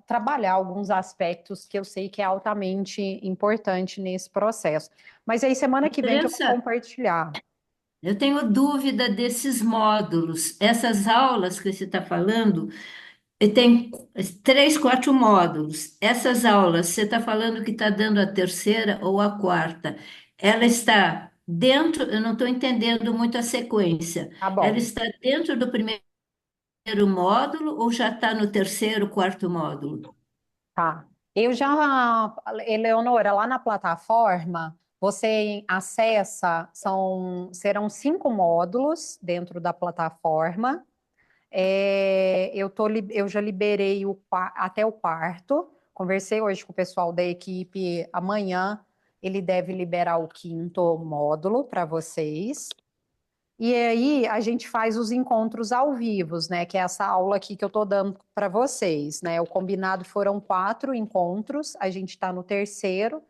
trabalhar alguns aspectos que eu sei que é altamente importante nesse processo. Mas aí, semana que vem, que eu vou Andressa, compartilhar. eu tenho dúvida desses módulos. Essas aulas que você está falando, tem 3, 4 módulos. Essas aulas, você está falando que está dando a terceira ou a quarta. Ela está dentro, eu não estou entendendo muito a sequência. Tá Ela bom. está dentro do primeiro módulo ou já está no terceiro, quarto módulo? Tá. Eu já, Eleonora, lá na plataforma, você acessa, serão 5 módulos dentro da plataforma. Eu já liberei até o quarto. Conversei hoje com o pessoal da equipe. Amanhã ele deve liberar o 5º módulo para vocês. E aí a gente faz os encontros ao vivo, né? Que é essa aula aqui que eu tô dando para vocês, né? O combinado foram 4 encontros, a gente está no terceiro,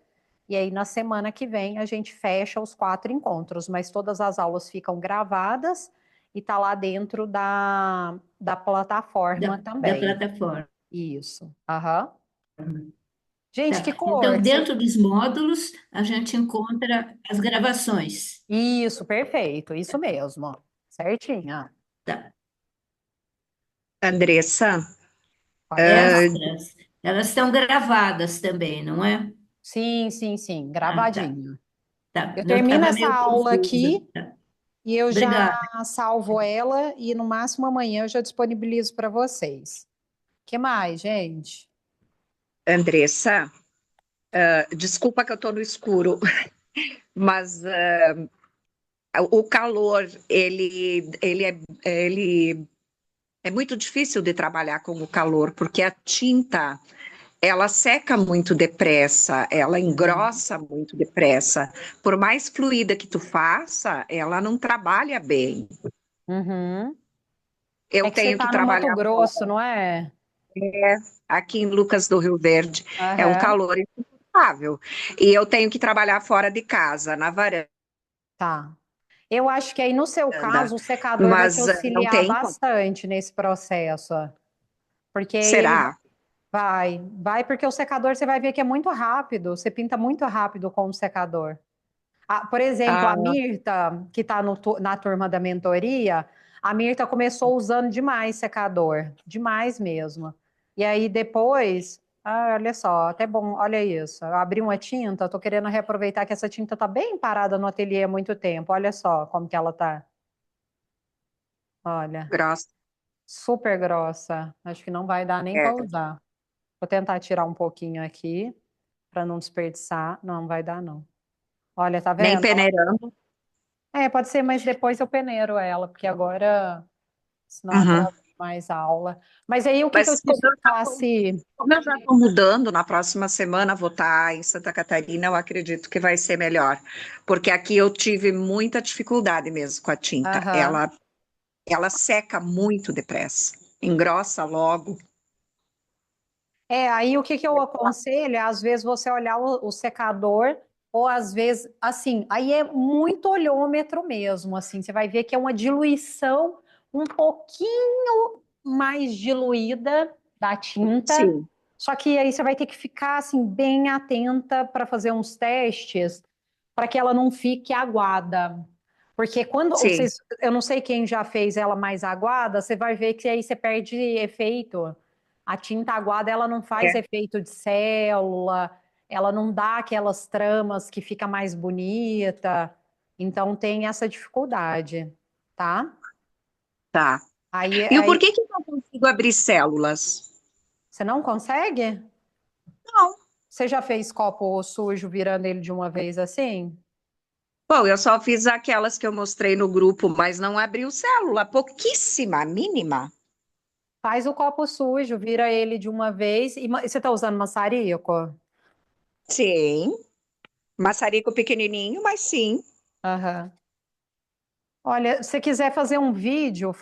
e aí na semana que vem a gente fecha os 4 encontros, mas todas as aulas ficam gravadas e tá lá dentro da plataforma Da também. plataforma. Isso. Aham. Gente, que Tá. Então, cor? dentro dos módulos, a gente encontra as gravações. Isso, perfeito, isso mesmo. Certinho. Tá. Andressa, Elas estão gravadas também, não é? Sim, sim, sim, Ah, tá. gravadinho. Tá. Eu Eu termino estava essa meio aula confusa. aqui Tá. e eu já Obrigada. salvo ela e no máximo amanhã eu já disponibilizo para vocês. O que mais, gente? Andressa, desculpa que eu estou no escuro, mas o calor, ele é muito difícil de trabalhar com o calor, porque a tinta, ela seca muito depressa, ela engrossa muito depressa. Por mais fluida que tu faça, ela não trabalha bem. Uhum. Eu É que você tenho que tá no Mato trabalhar Grosso, não é? aqui em Lucas do Rio Verde, é um Aham, calor insuportável. E eu tenho que trabalhar fora de casa, na varanda. tá. Eu acho que aí no seu caso o secador vai te Mas não auxiliar tem. bastante nesse processo, porque ele Será? vai porque o secador você vai ver que é muito rápido, você pinta muito rápido com o secador. Por exemplo, a Ah, Mirta, que está na turma da mentoria, a Mirta começou usando demais secador, demais mesmo. E aí depois, olha só, até bom, olha isso. Eu abri uma tinta, estou querendo reaproveitar que essa tinta está bem parada no ateliê há muito tempo. Olha só como que ela tá. Olha, grossa. super grossa. Acho que não vai dar nem É. para usar. Vou tentar tirar um pouquinho aqui para não desperdiçar. Não, não vai dar não. Olha, tá Nem vendo? peneirando. Pode ser, mas depois eu peneiro ela, porque agora, senão Uhum. atrasa mais a aula. Mas aí o que que eu Mas te faço? como eu já estou mudando, na próxima semana vou estar em Santa Catarina, eu acredito que vai ser melhor. Porque aqui eu tive muita dificuldade mesmo com a tinta. Aham. Ela seca muito depressa, engrossa logo. Aí o que que eu aconselho é, às vezes, você olhar o secador, ou às vezes, assim, aí é muito olhômetro mesmo, assim, você vai ver que é uma diluição um pouquinho mais diluída da tinta, Sim, só que aí você vai ter que ficar, assim, bem atenta para fazer uns testes, para que ela não fique aguada. Porque quando sim. eu não sei quem já fez ela mais aguada, você vai ver que aí você perde efeito. A tinta aguada, ela não faz É, efeito de célula, ela não dá aquelas tramas que fica mais bonita. Então tem essa dificuldade, tá? tá. E o Aí porquê que eu não consigo abrir células? você não consegue? Não. Você já fez copo sujo virando ele de uma vez assim? Bom, eu só fiz aquelas que eu mostrei no grupo, mas não abriu célula, pouquíssima, mínima. Faz o copo sujo, vira ele de uma vez. E você está usando maçarico? Sim, maçarico pequenininho, mas sim. Aham. Olha, se quiser fazer um vídeo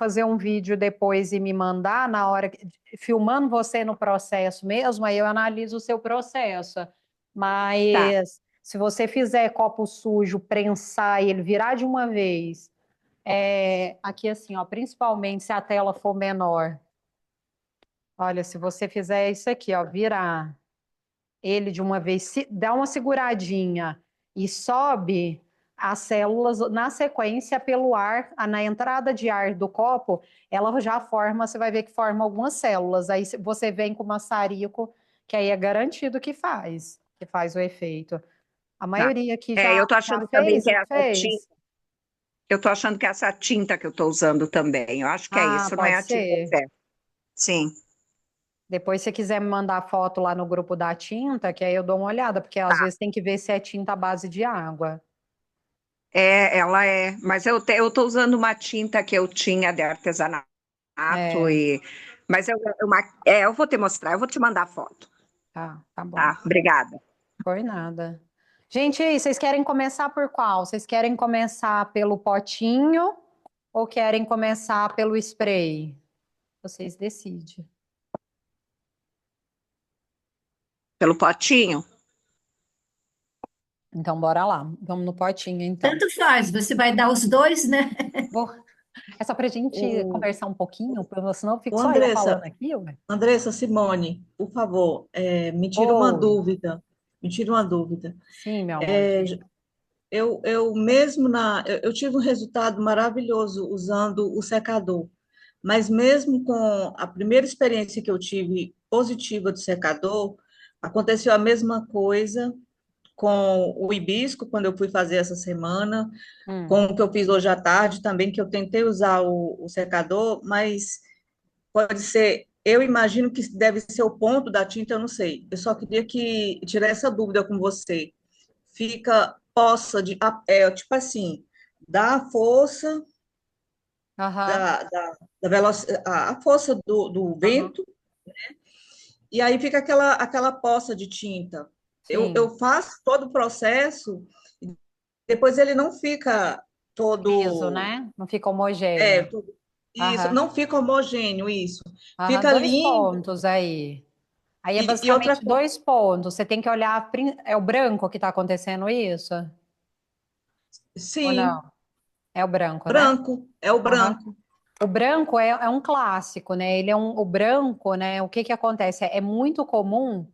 depois e me mandar na hora, filmando você no processo mesmo, aí eu analiso o seu processo. Tá, Mas se você fizer copo sujo, prensar e ele virar de uma vez, aqui assim, ó, principalmente se a tela for menor. Olha, se você fizer isso aqui, ó, virar ele de uma vez, dá uma seguradinha e sobe as células na sequência pelo ar, na entrada de ar do copo, ela já forma, você vai ver que forma algumas células. Aí você vem com o maçarico, que aí é garantido que faz o efeito. A tá. maioria aqui Eu tô já achando também fez, que não é essa tinta, fez? eu tô achando que é essa tinta que eu tô usando também. Eu acho que é Ah, isso, não é pode a tinta ser. certa. Sim, Depois, se quiser me mandar foto lá no grupo da tinta, que aí eu dou uma olhada, porque às tá. vezes tem que ver se é tinta à base de água. Ela é, mas eu tô usando uma tinta que eu tinha de artesanato É, mas eu vou te mostrar, eu vou te mandar foto. tá bom. Tá, obrigada. Foi nada. Gente, e aí, vocês querem começar por qual? Vocês querem começar pelo potinho ou querem começar pelo spray? Vocês decidem. Pelo potinho? Então, bora lá. Vamos no potinho, então. Tanto faz, você vai dar os dois, né? Vou... É só para a gente O, conversar um pouquinho, porque senão eu fico o só eu falando Andressa, aqui, ué. Andressa Simone, por favor, me tira uma Oi. dúvida. Me tira uma dúvida. Sim, meu amor. É, eu mesmo eu tive um resultado maravilhoso usando o secador, mas mesmo com a primeira experiência que eu tive positiva do secador, aconteceu a mesma coisa com o hibisco, quando eu fui fazer essa semana, Hum. com o que eu fiz hoje à tarde também, que eu tentei usar o secador, mas pode ser, eu imagino que deve ser o ponto da tinta, eu não sei. Eu só queria que tirar essa dúvida com você. Fica poça de, tipo assim, dá força Aham, da velocidade, a força do aham. vento, e aí fica aquela poça de tinta. Sim. Eu faço todo o processo, depois ele não fica Liso, todo, né? Não fica homogêneo. isso, Aham, não fica homogêneo isso. aham. Fica Dois limpo, pontos aí. Aí é e outra basicamente coisa, 2 pontos. Você tem que olhar. É o branco que está acontecendo isso? Ou sim, não? É o branco, né? branco, é o Aham. branco. O branco é um clássico, né? O branco, né? O que que acontece? É muito comum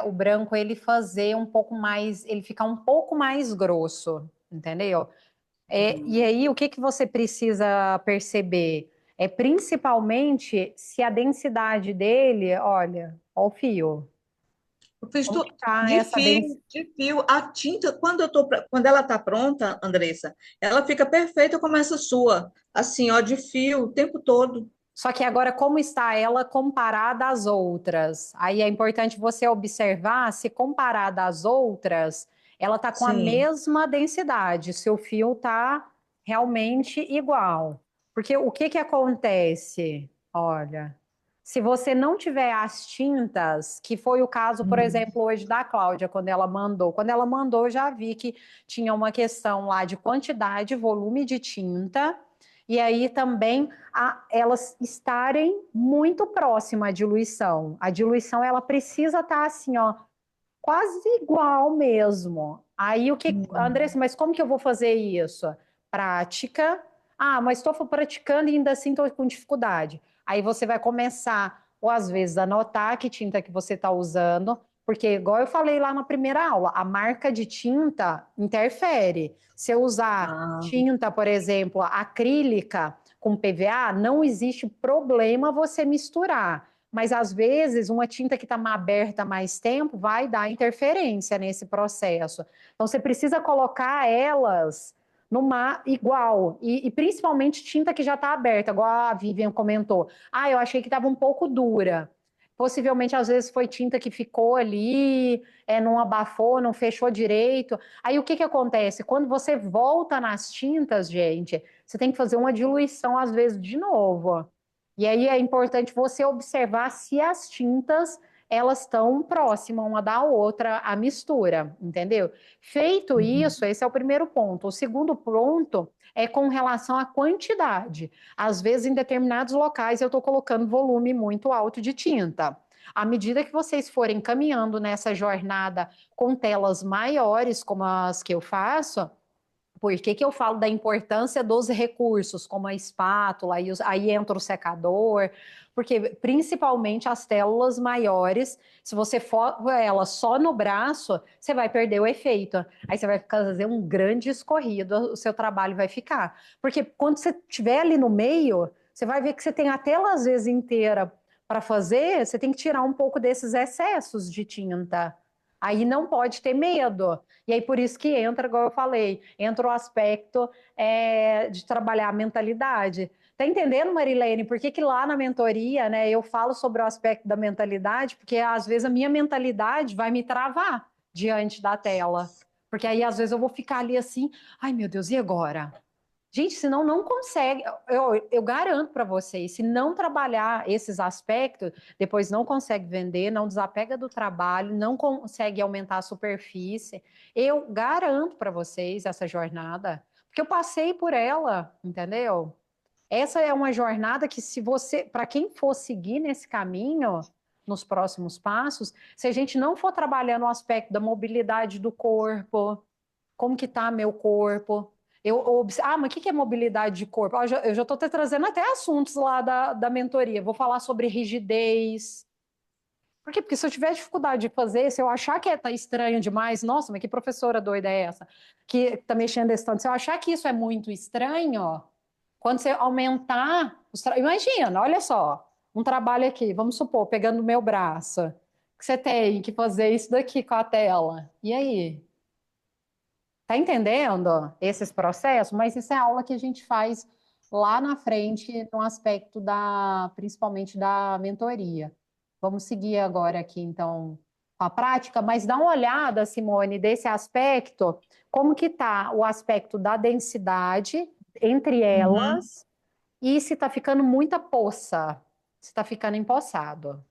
o branco ele fazer um pouco mais, ele ficar um pouco mais grosso, entendeu? E aí, o que que você precisa perceber? É principalmente se a densidade dele, olha, ó o fio. Eu fiz Como que tá essa densidade? de fio. A tinta, quando ela está pronta, Andressa, ela fica perfeita como essa sua, assim, ó, de fio o tempo todo. Só que agora, como está ela comparada às outras? Aí é importante você observar se comparada às outras, ela está com a Sim. mesma densidade, se o fio está realmente igual. Porque o que que acontece? Olha, se você não tiver as tintas, que foi o caso, por Hum. exemplo, hoje da Cláudia, quando ela mandou. Quando ela mandou, eu já vi que tinha uma questão lá de quantidade, volume de tinta, e aí também elas estarem muito próximas à diluição. A diluição ela precisa estar assim, ó, quase igual mesmo. Aí o que, Andressa, mas como que eu vou fazer isso? Prática. Ah, mas estou praticando e ainda assim estou com dificuldade. Aí você vai começar, ou às vezes, anotar que tinta que você está usando, porque, igual eu falei lá na primeira aula, a marca de tinta interfere. Se eu usar Ah, tinta, por exemplo, acrílica com PVA, não existe problema você misturar. Mas às vezes uma tinta que está aberta há mais tempo vai dar interferência nesse processo. Então você precisa colocar elas numa igual e principalmente tinta que já está aberta, igual a Vivian comentou. Ah, eu achei que estava um pouco dura. Possivelmente, às vezes, foi tinta que ficou ali, não abafou, não fechou direito. Aí, o que que acontece? Quando você volta nas tintas, gente, você tem que fazer uma diluição, às vezes, de novo. E aí é importante você observar se as tintas elas estão próximas uma da outra, a mistura, entendeu? Feito uhum. isso, esse é o primeiro ponto. O segundo ponto é com relação à quantidade. Às vezes, em determinados locais, eu estou colocando volume muito alto de tinta. À medida que vocês forem caminhando nessa jornada com telas maiores, como as que eu faço, por que que eu falo da importância dos recursos, como a espátula, aí entra o secador, porque principalmente as células maiores, se você for ela só no braço, você vai perder o efeito. Aí você vai fazer um grande escorrido, o seu trabalho vai ficar. Porque quando você estiver ali no meio, você vai ver que você tem a tela às vezes inteira para fazer, você tem que tirar um pouco desses excessos de tinta. Aí não pode ter medo. E aí por isso que entra, igual eu falei, entra o aspecto de trabalhar a mentalidade. Tá entendendo, Marilene? Por que que lá na mentoria, né, eu falo sobre o aspecto da mentalidade? Porque às vezes a minha mentalidade vai me travar diante da tela. Porque aí às vezes eu vou ficar ali assim, ai meu Deus, e agora? Gente, senão não consegue. Eu garanto para vocês, se não trabalhar esses aspectos, depois não consegue vender, não desapega do trabalho, não consegue aumentar a superfície. Eu garanto para vocês essa jornada, porque eu passei por ela, entendeu? Essa é uma jornada que se você, para quem for seguir nesse caminho, nos próximos passos, se a gente não for trabalhando o aspecto da mobilidade do corpo, como que tá meu corpo? Mas o que que é mobilidade de corpo? Eu já estou te trazendo até assuntos lá da mentoria. Vou falar sobre rigidez. Por quê? Porque se eu tiver dificuldade de fazer, se eu achar que tá estranho demais, nossa, mas que professora doida é essa? Que tá mexendo esse tanto. Se eu achar que isso é muito estranho, quando você aumentar imagina, olha só, um trabalho aqui, vamos supor, pegando o meu braço, que você tem que fazer isso daqui com a tela. E aí? Tá entendendo esses processos? Mas isso é aula que a gente faz lá na frente, no aspecto principalmente da mentoria. Vamos seguir agora aqui, então, com a prática, mas dá uma olhada, Simone, desse aspecto, como que tá o aspecto da densidade entre Uhum. elas e se tá ficando muita poça, se tá ficando empoçado.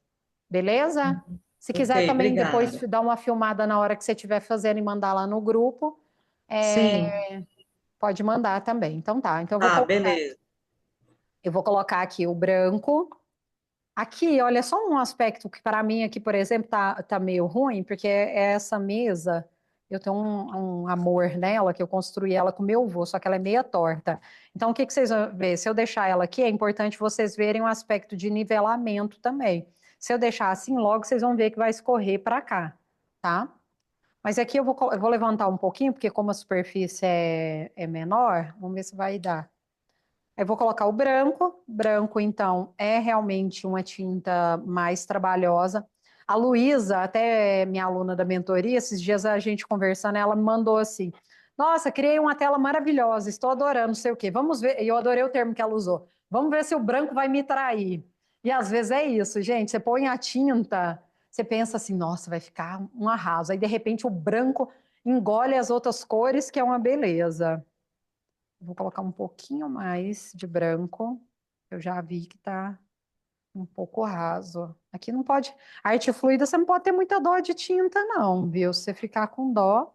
Beleza? Se Ok, quiser também depois obrigada. dar uma filmada na hora que você estiver fazendo e mandar lá no grupo, Sim, pode mandar também. Então tá. Então beleza. eu vou colocar aqui o branco. Aqui, olha, só um aspecto que para mim aqui, por exemplo, tá meio ruim, porque é essa mesa, eu tenho um amor nela, que eu construí ela com meu avô, só que ela é meia torta. Então, o que que vocês vão ver? Se eu deixar ela aqui, é importante vocês verem o aspecto de nivelamento também. Se eu deixar assim, logo vocês vão ver que vai escorrer para cá, tá? Mas aqui eu vou levantar um pouquinho, porque como a superfície é menor, vamos ver se vai dar. Eu vou colocar o branco. Branco, então, é realmente uma tinta mais trabalhosa. A Luísa, até minha aluna da mentoria, esses dias a gente conversando, ela me mandou assim: Nossa, criei uma tela maravilhosa, estou adorando, não sei o quê. Vamos ver. E eu adorei o termo que ela usou. Vamos ver se o branco vai me trair. E às vezes é isso, gente. Você põe a tinta, você pensa assim: Nossa, vai ficar um arraso. Aí, de repente, o branco engole as outras cores, que é uma beleza. Vou colocar um pouquinho mais de branco. Eu já vi que tá um pouco raso. Aqui não pode. Arte fluida, você não pode ter muita dó de tinta, não, viu? Se você ficar com dó.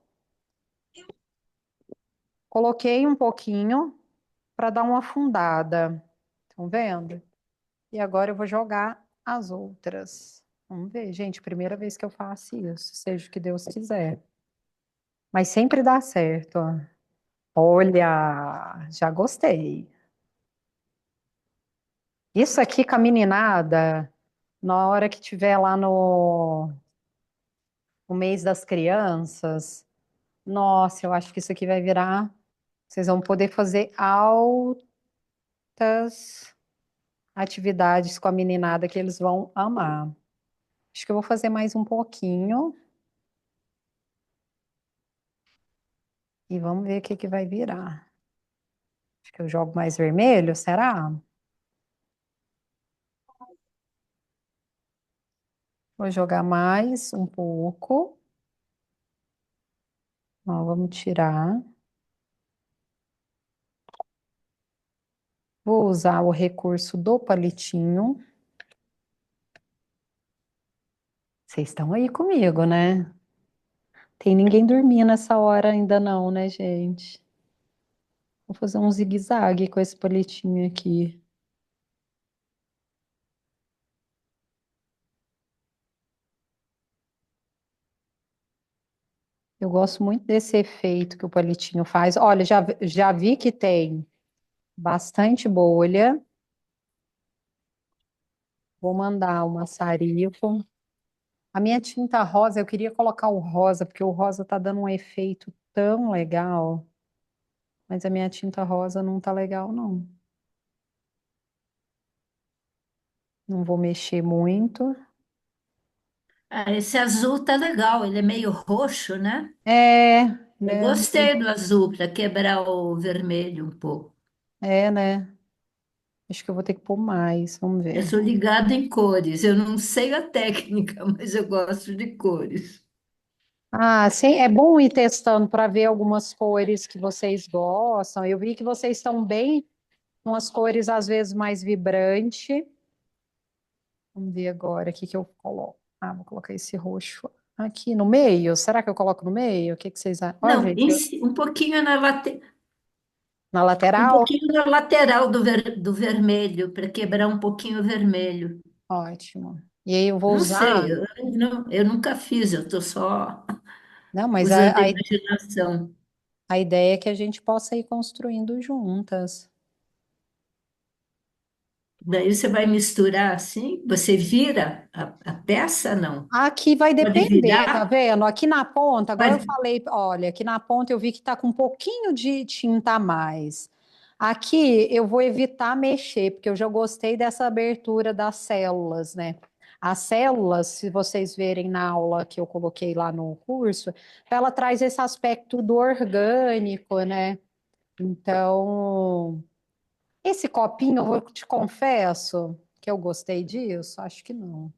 Coloquei um pouquinho para dar uma afundada. Estão vendo? E agora eu vou jogar as outras. Vamos ver, gente. Primeira vez que eu faço isso, seja o que Deus quiser. Mas sempre dá certo. Olha, já gostei. Isso aqui com a meninada. Na hora que tiver lá no mês das crianças, nossa, eu acho que isso aqui vai virar. Vocês vão poder fazer altas atividades com a meninada que eles vão amar. Acho que eu vou fazer mais um pouquinho e vamos ver o que que vai virar. Acho que eu jogo mais vermelho, será? Vou jogar mais um pouco. Ó, vamos tirar. Vou usar o recurso do palitinho. Vocês estão aí comigo, né? Tem ninguém dormindo nessa hora ainda não, né, gente? Vou fazer um zigue-zague com esse palitinho aqui. Eu gosto muito desse efeito que o palitinho faz. Olha, já vi que tem bastante bolha. Vou mandar o maçarico. A minha tinta rosa, eu queria colocar o rosa, porque o rosa tá dando um efeito tão legal. Mas a minha tinta rosa não tá legal, não. Não vou mexer muito. Ah, esse azul tá legal, ele é meio roxo, né? Eu Né? gostei do azul para quebrar o vermelho um pouco. Né? Acho que eu vou ter que pôr mais. Vamos Eu ver. sou ligada em cores, eu não sei a técnica, mas eu gosto de cores. Ah, sim, é bom ir testando para ver algumas cores que vocês gostam. Eu vi que vocês estão bem com as cores às vezes mais vibrantes. Vamos ver agora o que que eu coloco. Ah, vou colocar esse roxo aqui no meio. Será que eu coloco no meio? O que que vocês acham? Ó, Não, gente, um pouquinho na lateral. Na Um lateral? pouquinho na lateral do vermelho, para quebrar um pouquinho o vermelho. Ótimo. E aí eu vou Não usar. sei, eu nunca fiz, eu estou só Não, mas usando a imaginação. a ideia é que a gente possa ir construindo juntas. Daí você vai misturar assim, você vira a peça, não? Aqui vai Pode depender, tá virar, vendo? Aqui na ponta, agora eu mas falei, olha, aqui na ponta eu vi que tá com um pouquinho de tinta a mais. Aqui eu vou evitar mexer, porque eu já gostei dessa abertura das células, né? As células, se vocês verem na aula que eu coloquei lá no curso, ela traz esse aspecto do orgânico, né? Então, esse copinho, eu vou te confesso que eu gostei disso, acho que não.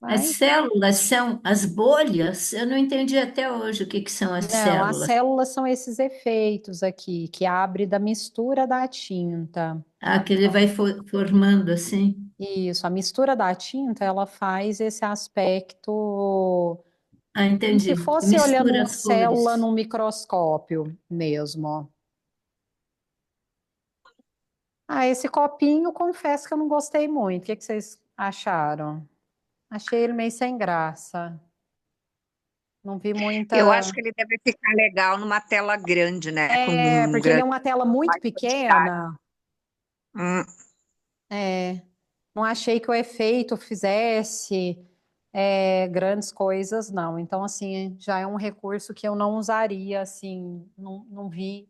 as Mas células são as bolhas. Eu não entendi até hoje o que que são as não, as células. células são esses efeitos aqui, que abre da mistura da tinta. Ah, que ele vai formando assim. Isso, a mistura da tinta, ela faz esse aspecto Ah, como se entendi. fosse olhando Mistura uma as célula cores. num microscópio mesmo. Ah, esse copinho, confesso que eu não gostei muito. O que que vocês acharam? Achei ele meio sem graça. Não vi Eu muita. acho que ele deve ficar legal numa tela grande, né? Com É, um porque ele é grande uma tela muito mais quantidade. pequena. Hum, É, não achei que o efeito fizesse grandes coisas, não. Então, assim, já é um recurso que eu não usaria, assim, não vi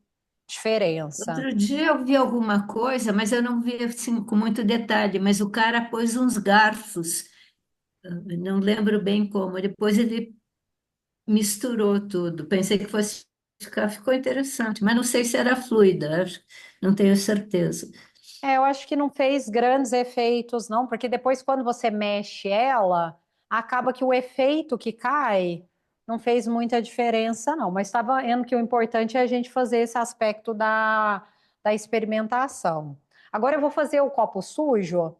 diferença. Outro dia eu vi alguma coisa, mas eu não vi assim com muito detalhe, mas o cara pôs uns garfos, eu não lembro bem como. Depois ele misturou tudo. Pensei que fosse ficar, ficou interessante, mas não sei se era fluida, não tenho certeza. É, eu acho que não fez grandes efeitos, não, porque depois, quando você mexe ela, acaba que o efeito que cai não fez muita diferença, não. Mas estava vendo que o importante é a gente fazer esse aspecto da experimentação. Agora eu vou fazer o copo sujo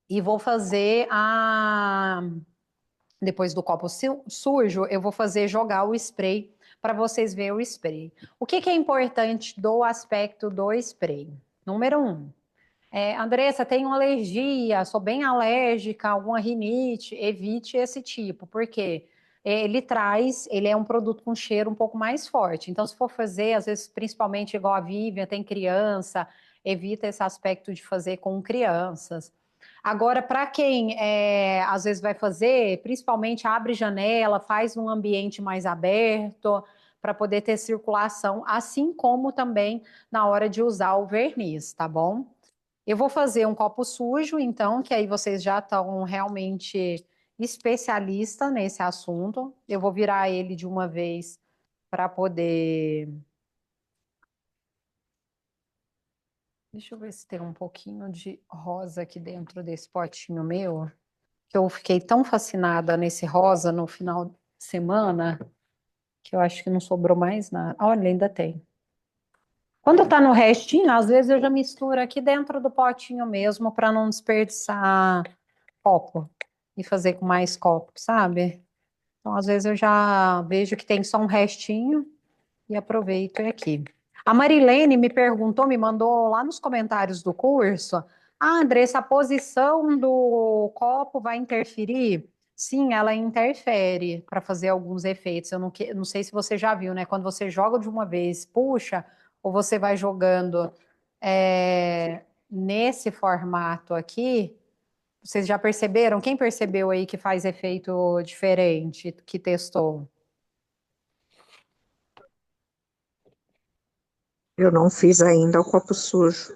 e vou fazer a. Depois do copo sujo, eu vou fazer jogar o spray para vocês verem o spray. O que que é importante do aspecto do spray? Número um. Andressa, tenho alergia, sou bem alérgica, alguma rinite, evite esse tipo, porque ele é um produto com cheiro um pouco mais forte. Então, se for fazer, às vezes, principalmente igual a Vivian, tem criança, evita esse aspecto de fazer com crianças. Agora, para quem às vezes vai fazer, principalmente abre janela, faz um ambiente mais aberto, para poder ter circulação, assim como também na hora de usar o verniz, tá bom? Eu vou fazer um copo sujo, então, que aí vocês já estão realmente especialista nesse assunto. Eu vou virar ele de uma vez para poder. Deixa eu ver se tem um pouquinho de rosa aqui dentro desse potinho meu, que eu fiquei tão fascinada nesse rosa no final de semana, que eu acho que não sobrou mais nada. Olha, ainda tem. Quando tá no restinho, às vezes eu já misturo aqui dentro do potinho mesmo para não desperdiçar copo e fazer com mais copo, sabe? Então, às vezes eu já vejo que tem só um restinho e aproveito aqui. A Marilene me perguntou, me mandou lá nos comentários do curso: Ah, Andressa, a posição do copo vai interferir? Sim, ela interfere para fazer alguns efeitos. Eu não sei se você já viu, né? Quando você joga de uma vez, puxa, ou você vai jogando nesse formato aqui. Vocês já perceberam? Quem percebeu aí que faz efeito diferente, que testou? eu não fiz ainda o copo sujo.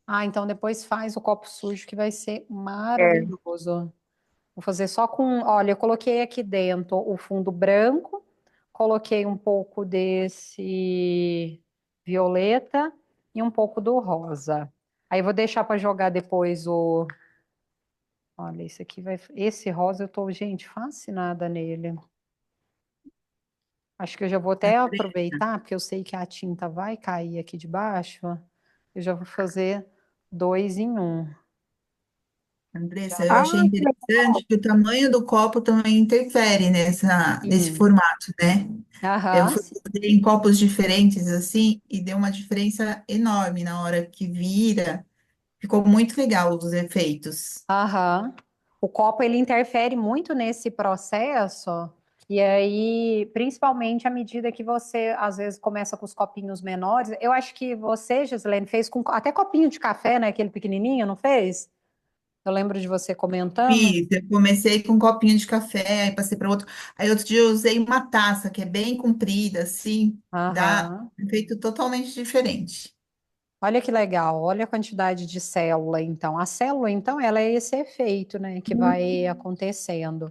Ah, então depois faz o copo sujo que vai ser É, maravilhoso. Vou fazer só com, olha, eu coloquei aqui dentro o fundo branco, coloquei um pouco desse violeta e um pouco do rosa. Aí eu vou deixar para jogar depois o, olha, esse aqui vai, esse rosa eu tô, gente, fascinada nele. Acho que eu já vou até aproveitar, porque eu sei que a tinta vai cair aqui de baixo. Eu já vou fazer dois em um. Andressa, Já eu Ah, achei que legal. interessante que o tamanho do copo também interfere nesse sim. formato, né? Eu Aham, fui sim. fazer em copos diferentes assim e deu uma diferença enorme na hora que vira. Ficou muito legal os efeitos. Aham. O copo ele interfere muito nesse processo, e aí, principalmente à medida que você às vezes começa com os copinhos menores. Eu acho que você, Gislaine, fez com até copinho de café, né? Aquele pequenininho, não fez? Eu lembro de você comentando. Fiz, eu comecei com um copinho de café, aí passei para outro. Aí outro dia eu usei uma taça que é bem comprida, assim, dá Aham. um efeito totalmente diferente. Olha que legal, olha a quantidade de célula, então. A célula, então, ela é esse efeito, né, que vai acontecendo.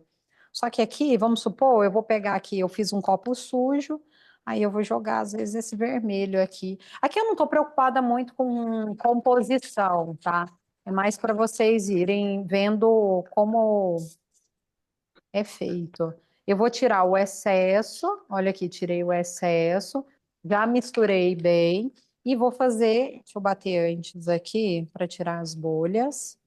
Só que aqui, vamos supor, eu vou pegar aqui, eu fiz um copo sujo, aí eu vou jogar, às vezes, esse vermelho aqui. Aqui eu não estou preocupada muito com composição, tá? É mais para vocês irem vendo como é feito. Eu vou tirar o excesso, olha aqui, tirei o excesso, já misturei bem e vou fazer, deixa eu bater antes aqui para tirar as bolhas.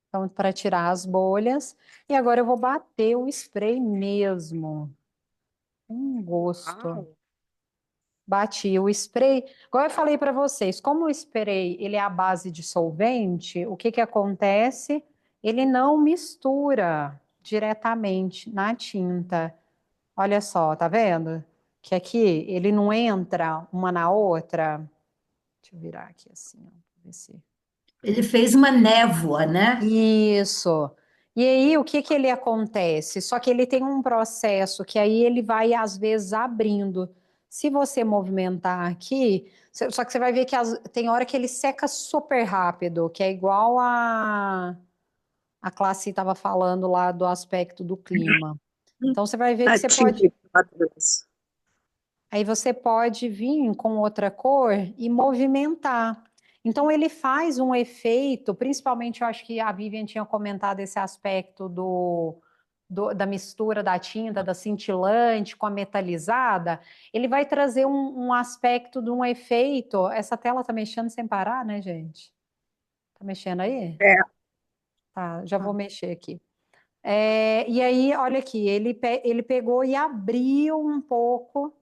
Então, para tirar as bolhas. E agora eu vou bater o spray mesmo. Gosto. Uau. Bati o spray. Igual eu falei para vocês, como o spray ele é à base de solvente, o que que acontece? Ele não mistura diretamente na tinta. Olha só, tá vendo? Que aqui ele não entra uma na outra. Deixa eu virar aqui assim, ó, pra ver se Ele fez uma névoa, né? isso. E aí, o que que ele acontece? Só que ele tem um processo que aí ele vai, às vezes, abrindo. Se você movimentar aqui, só que você vai ver que tem hora que ele seca super rápido, que é igual a classe estava falando lá do aspecto do clima. Então, você vai ver que A você tinta pode. de quadros. Aí você pode vir com outra cor e movimentar. Então ele faz um efeito, principalmente eu acho que a Vivian tinha comentado esse aspecto da mistura da tinta, da cintilante com a metalizada. Ele vai trazer um aspecto de um efeito. Essa tela tá mexendo sem parar, né, gente? Tá mexendo aí? É. Tá, já vou mexer aqui. E aí, olha aqui, ele pegou e abriu um pouco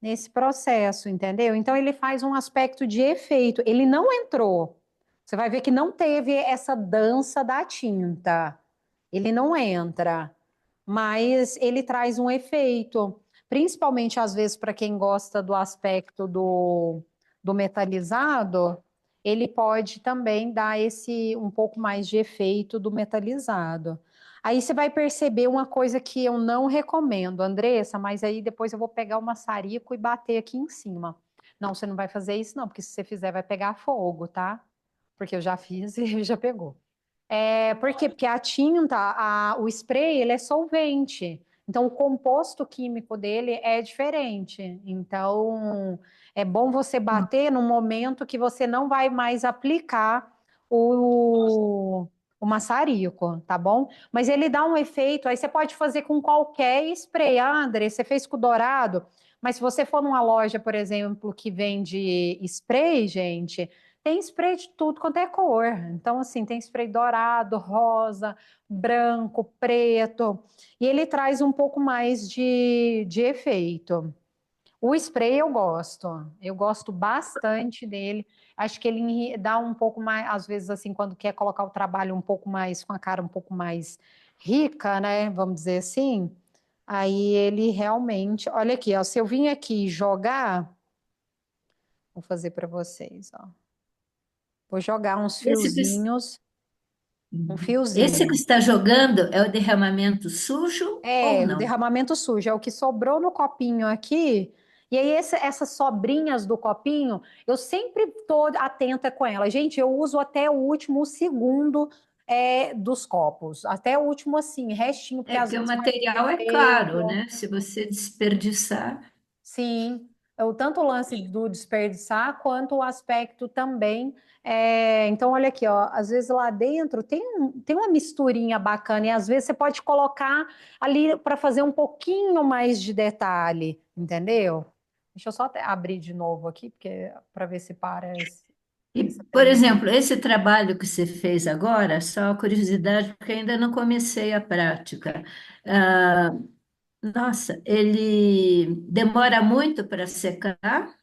nesse processo, entendeu? Então, ele faz um aspecto de efeito. Ele não entrou. Você vai ver que não teve essa dança da tinta. Ele não entra, mas ele traz um efeito, principalmente às vezes para quem gosta do aspecto do metalizado, ele pode também dar esse um pouco mais de efeito do metalizado. Aí você vai perceber uma coisa que eu não recomendo, Andressa, mas aí depois eu vou pegar o maçarico e bater aqui em cima. Não, você não vai fazer isso, não, porque se você fizer, vai pegar fogo, tá? Porque eu já fiz e já pegou. Por quê? Porque a tinta, o spray, ele é solvente. Então, o composto químico dele é diferente. Então, é bom você bater no momento que você não vai mais aplicar o, o maçarico, tá bom? Mas ele dá um efeito, aí você pode fazer com qualquer spray. Ah, André, você fez com o dourado, mas se você for numa loja, por exemplo, que vende spray, gente, tem spray de tudo quanto é cor. Então, assim, tem spray dourado, rosa, branco, preto. E ele traz um pouco mais de efeito. O spray eu gosto. Eu gosto bastante dele. Acho que ele dá um pouco mais, às vezes, assim, quando quer colocar o trabalho um pouco mais, com a cara um pouco mais rica, né? Vamos dizer assim. Aí ele realmente. Olha aqui, ó. Se eu vim aqui jogar, vou fazer para vocês, ó. Vou jogar uns Esse que, fiozinhos, um esse que fiozinho. está jogando é o derramamento sujo ou O não? derramamento sujo é o que sobrou no copinho aqui. E aí, essas sobrinhas do copinho, eu sempre estou atenta com elas. Gente, eu uso até o último segundo dos copos. Até o último, assim, restinho, porque É às porque o vezes faz um material é caro, efeito. né? Se você desperdiçar. Sim, tanto o lance do desperdiçar quanto o aspecto também. Então, olha aqui, ó, às vezes lá dentro tem uma misturinha bacana, e às vezes você pode colocar ali para fazer um pouquinho mais de detalhe, entendeu? Deixa eu só abrir de novo aqui, porque para ver se para E, esse por trem. exemplo, esse trabalho que você fez agora, só curiosidade, porque ainda não comecei a prática. Ah, nossa, ele demora muito para secar?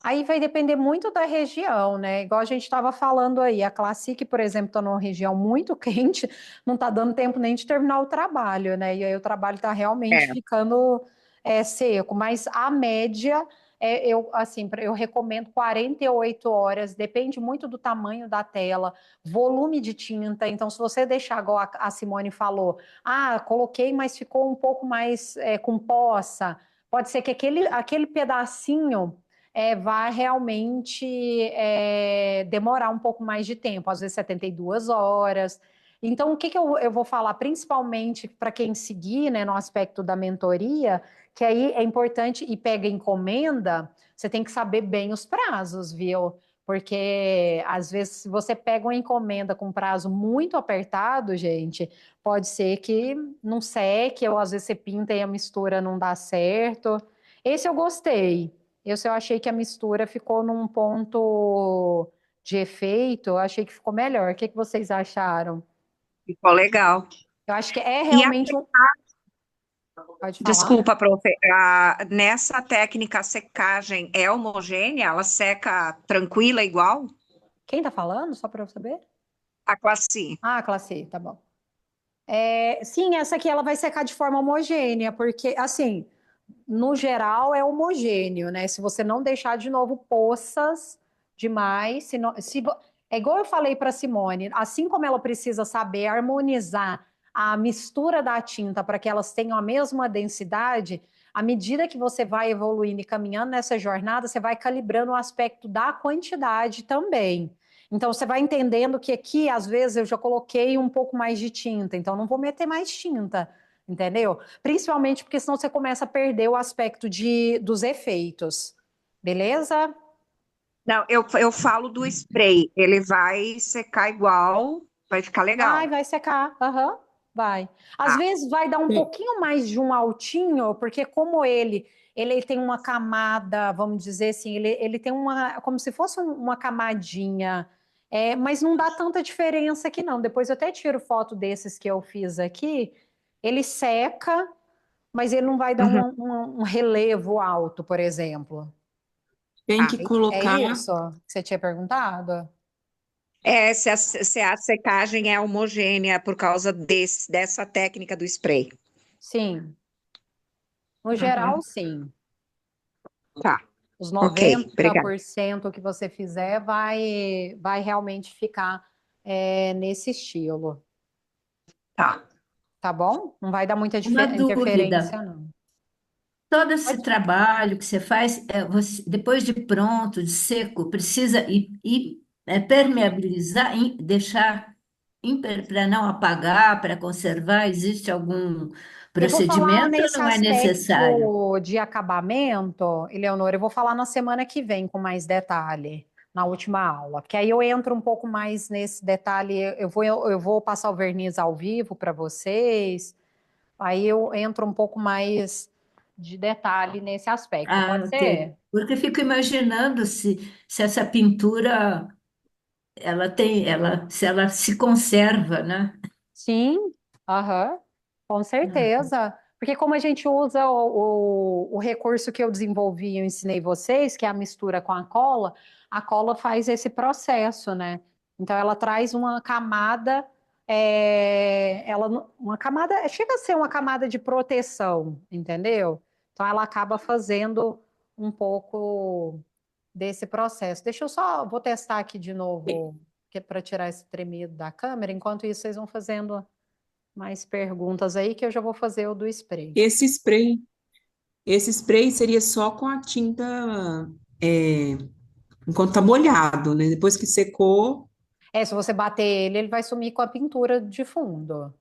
Aí vai depender muito da região, né? Igual a gente estava falando aí, a Classic, por exemplo, está numa região muito quente, não está dando tempo nem de terminar o trabalho, né? E aí o trabalho está realmente É. ficando seco, mas a média, eu assim, eu recomendo 48 horas, depende muito do tamanho da tela, volume de tinta. Então, se você deixar, igual a Simone falou, coloquei, mas ficou um pouco mais com poça, pode ser que aquele pedacinho vai realmente demorar um pouco mais de tempo, às vezes 72 horas. Então, o que que eu vou falar, principalmente para quem seguir, né, no aspecto da mentoria, que aí é importante e pega encomenda, você tem que saber bem os prazos, viu? Porque às vezes, se você pega uma encomenda com prazo muito apertado, gente, pode ser que não seque, ou às vezes você pinta e a mistura não dá certo. Esse eu gostei. Esse eu achei que a mistura ficou num ponto de efeito, eu achei que ficou melhor. O que que vocês acharam? Ficou legal. Eu acho que é E a, realmente um. Pode falar? desculpa, profe, nessa técnica a secagem é homogênea? Ela seca tranquila igual? Quem tá falando? Só para eu saber? A classe. Ah, classe, tá bom. Sim, essa aqui ela vai secar de forma homogênea, porque assim, no geral é homogêneo, né? Se você não deixar de novo poças demais, é igual eu falei para Simone, assim como ela precisa saber harmonizar a mistura da tinta para que elas tenham a mesma densidade, à medida que você vai evoluindo e caminhando nessa jornada, você vai calibrando o aspecto da quantidade também. Então você vai entendendo que aqui, às vezes, eu já coloquei um pouco mais de tinta, então não vou meter mais tinta, entendeu? Principalmente porque senão você começa a perder o aspecto dos efeitos. Beleza? Não, eu falo do spray. Ele vai secar igual, vai ficar Vai, legal. vai secar. Aham, vai. Às Tá. vezes vai dar um pouquinho mais de um altinho, porque como ele tem uma camada, vamos dizer assim, ele tem como se fosse uma camadinha, mas não dá tanta diferença aqui não. Depois eu até tiro foto desses que eu fiz aqui. Ele seca, mas ele não vai dar Uhum. um relevo alto, por exemplo. Tem Tá. que É colocar. isso que você tinha perguntado? Se a secagem é homogênea por causa dessa técnica do spray. Sim. No geral, Uhum. sim. Tá. Os Ok, obrigada. 90% que você fizer vai realmente ficar nesse estilo, Tá. tá bom? Não vai dar muita Uma dúvida. interferência, não. Todo esse Pode- trabalho que você faz, depois de pronto, de seco, precisa permeabilizar, deixar para não apagar, para conservar? Existe algum Eu vou falar procedimento ou nesse não é necessário? aspecto de acabamento, Eleonora, eu vou falar na semana que vem com mais detalhe, na última aula, porque aí eu entro um pouco mais nesse detalhe, eu vou passar o verniz ao vivo para vocês, aí eu entro um pouco mais de detalhe nesse aspecto, Ah, pode ok. ser? Porque eu fico imaginando se essa pintura se ela se conserva, né? Sim, aham, com certeza. Porque como a gente usa o recurso que eu desenvolvi e eu ensinei vocês, que é a mistura com a cola faz esse processo, né? Então ela traz uma camada, uma camada, chega a ser uma camada de proteção, entendeu? Então ela acaba fazendo um pouco desse processo. Vou testar aqui de novo, que é para tirar esse tremido da câmera. Enquanto isso, vocês vão fazendo mais perguntas aí, que eu já vou fazer o do spray. Esse spray, esse spray seria só com a tinta é, enquanto tá molhado, né? Depois que secou, Se você bater ele vai sumir com a pintura de fundo.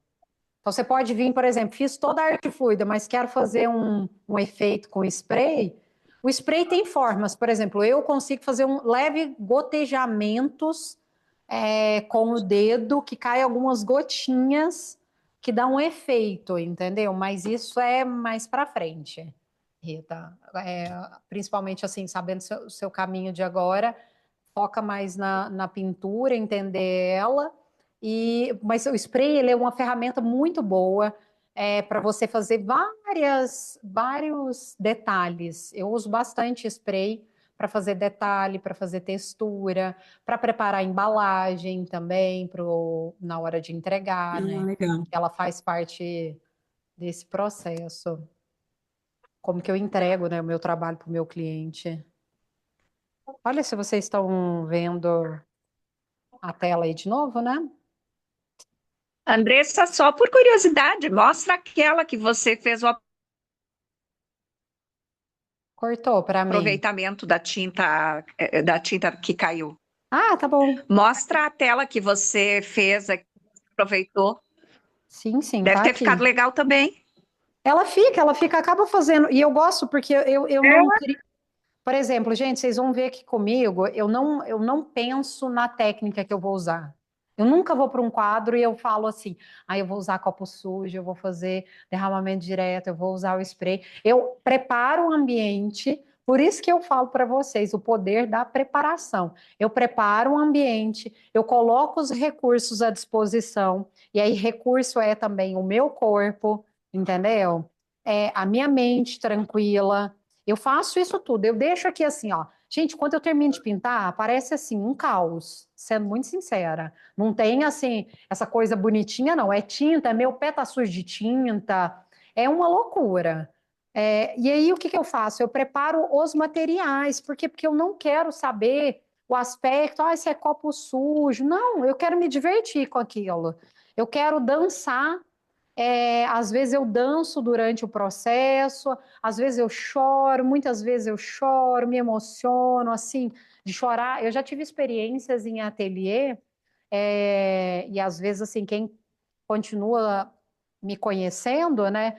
Então, você pode vir, por exemplo, fiz toda a arte fluida, mas quero fazer um efeito com spray. O spray tem formas, por exemplo, eu consigo fazer um leve gotejamentos com o dedo, que cai algumas gotinhas, que dá um efeito, entendeu? Mas isso é mais para frente. Rita. Principalmente assim, sabendo o seu caminho de agora, foca mais na pintura, entender ela. Mas o spray ele é uma ferramenta muito boa para você fazer vários detalhes. Eu uso bastante spray para fazer detalhe, para fazer textura, para preparar a embalagem também na hora de entregar, né? Legal. Ela faz parte desse processo. Como que eu entrego, né, o meu trabalho para o meu cliente. Olha se vocês estão vendo a tela aí de novo, né? Andressa, só por curiosidade, mostra aquela que você fez o Cortou para mim. aproveitamento da tinta que caiu. Ah, tá bom. Mostra a tela que você fez, aproveitou. Sim, Deve tá ter aqui. ficado legal também. Ela fica, acaba fazendo. E eu gosto porque eu não crio. Por exemplo, gente, vocês vão ver aqui comigo, eu não penso na técnica que eu vou usar. Eu nunca vou para um quadro e eu falo assim, eu vou usar copo sujo, eu vou fazer derramamento direto, eu vou usar o spray. Eu preparo o ambiente, por isso que eu falo para vocês, o poder da preparação. Eu preparo o ambiente, eu coloco os recursos à disposição, e aí recurso é também o meu corpo, entendeu? A minha mente tranquila. Eu faço isso tudo. Eu deixo aqui assim, ó. Gente, quando eu termino de pintar, parece assim um caos, sendo muito sincera. Não tem assim essa coisa bonitinha, não. É tinta, meu pé tá sujo de tinta. É uma loucura. E aí o que que eu faço? Eu preparo os materiais, porque eu não quero saber o aspecto, esse é copo sujo. Não, eu quero me divertir com aquilo. Eu quero dançar. Às vezes eu danço durante o processo, às vezes eu choro, muitas vezes eu choro, me emociono, assim, de chorar. Eu já tive experiências em ateliê, e às vezes, assim, quem continua me conhecendo, né,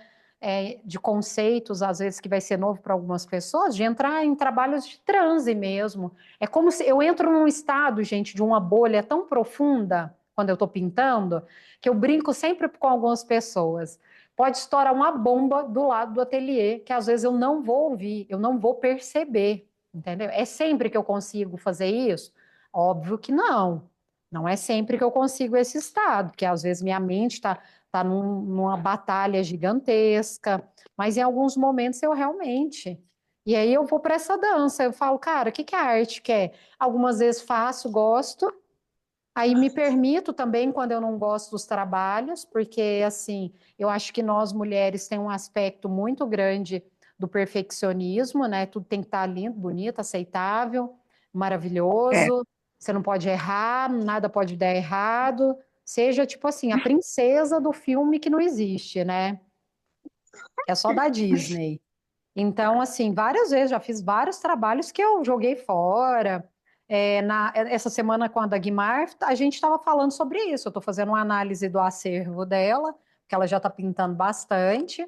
de conceitos, às vezes que vai ser novo para algumas pessoas, de entrar em trabalhos de transe mesmo. É como se eu entro num estado, gente, de uma bolha tão profunda quando eu estou pintando, que eu brinco sempre com algumas pessoas. Pode estourar uma bomba do lado do ateliê, que às vezes eu não vou ouvir, eu não vou perceber, entendeu? É sempre que eu consigo fazer isso? Óbvio que não. Não é sempre que eu consigo esse estado, porque às vezes minha mente está numa batalha gigantesca, mas em alguns momentos eu realmente. E aí eu vou para essa dança, eu falo, cara, o que que a arte quer? Algumas vezes faço, gosto, aí me permito também quando eu não gosto dos trabalhos, porque assim, eu acho que nós mulheres tem um aspecto muito grande do perfeccionismo, né? Tudo tem que estar lindo, bonito, aceitável, maravilhoso. Você não pode errar, nada pode dar errado. Seja tipo assim, a princesa do filme que não existe, né? É só da Disney. Então, assim, várias vezes já fiz vários trabalhos que eu joguei fora. Essa semana com a Dagmar, a gente estava falando sobre isso. Eu estou fazendo uma análise do acervo dela, que ela já está pintando bastante,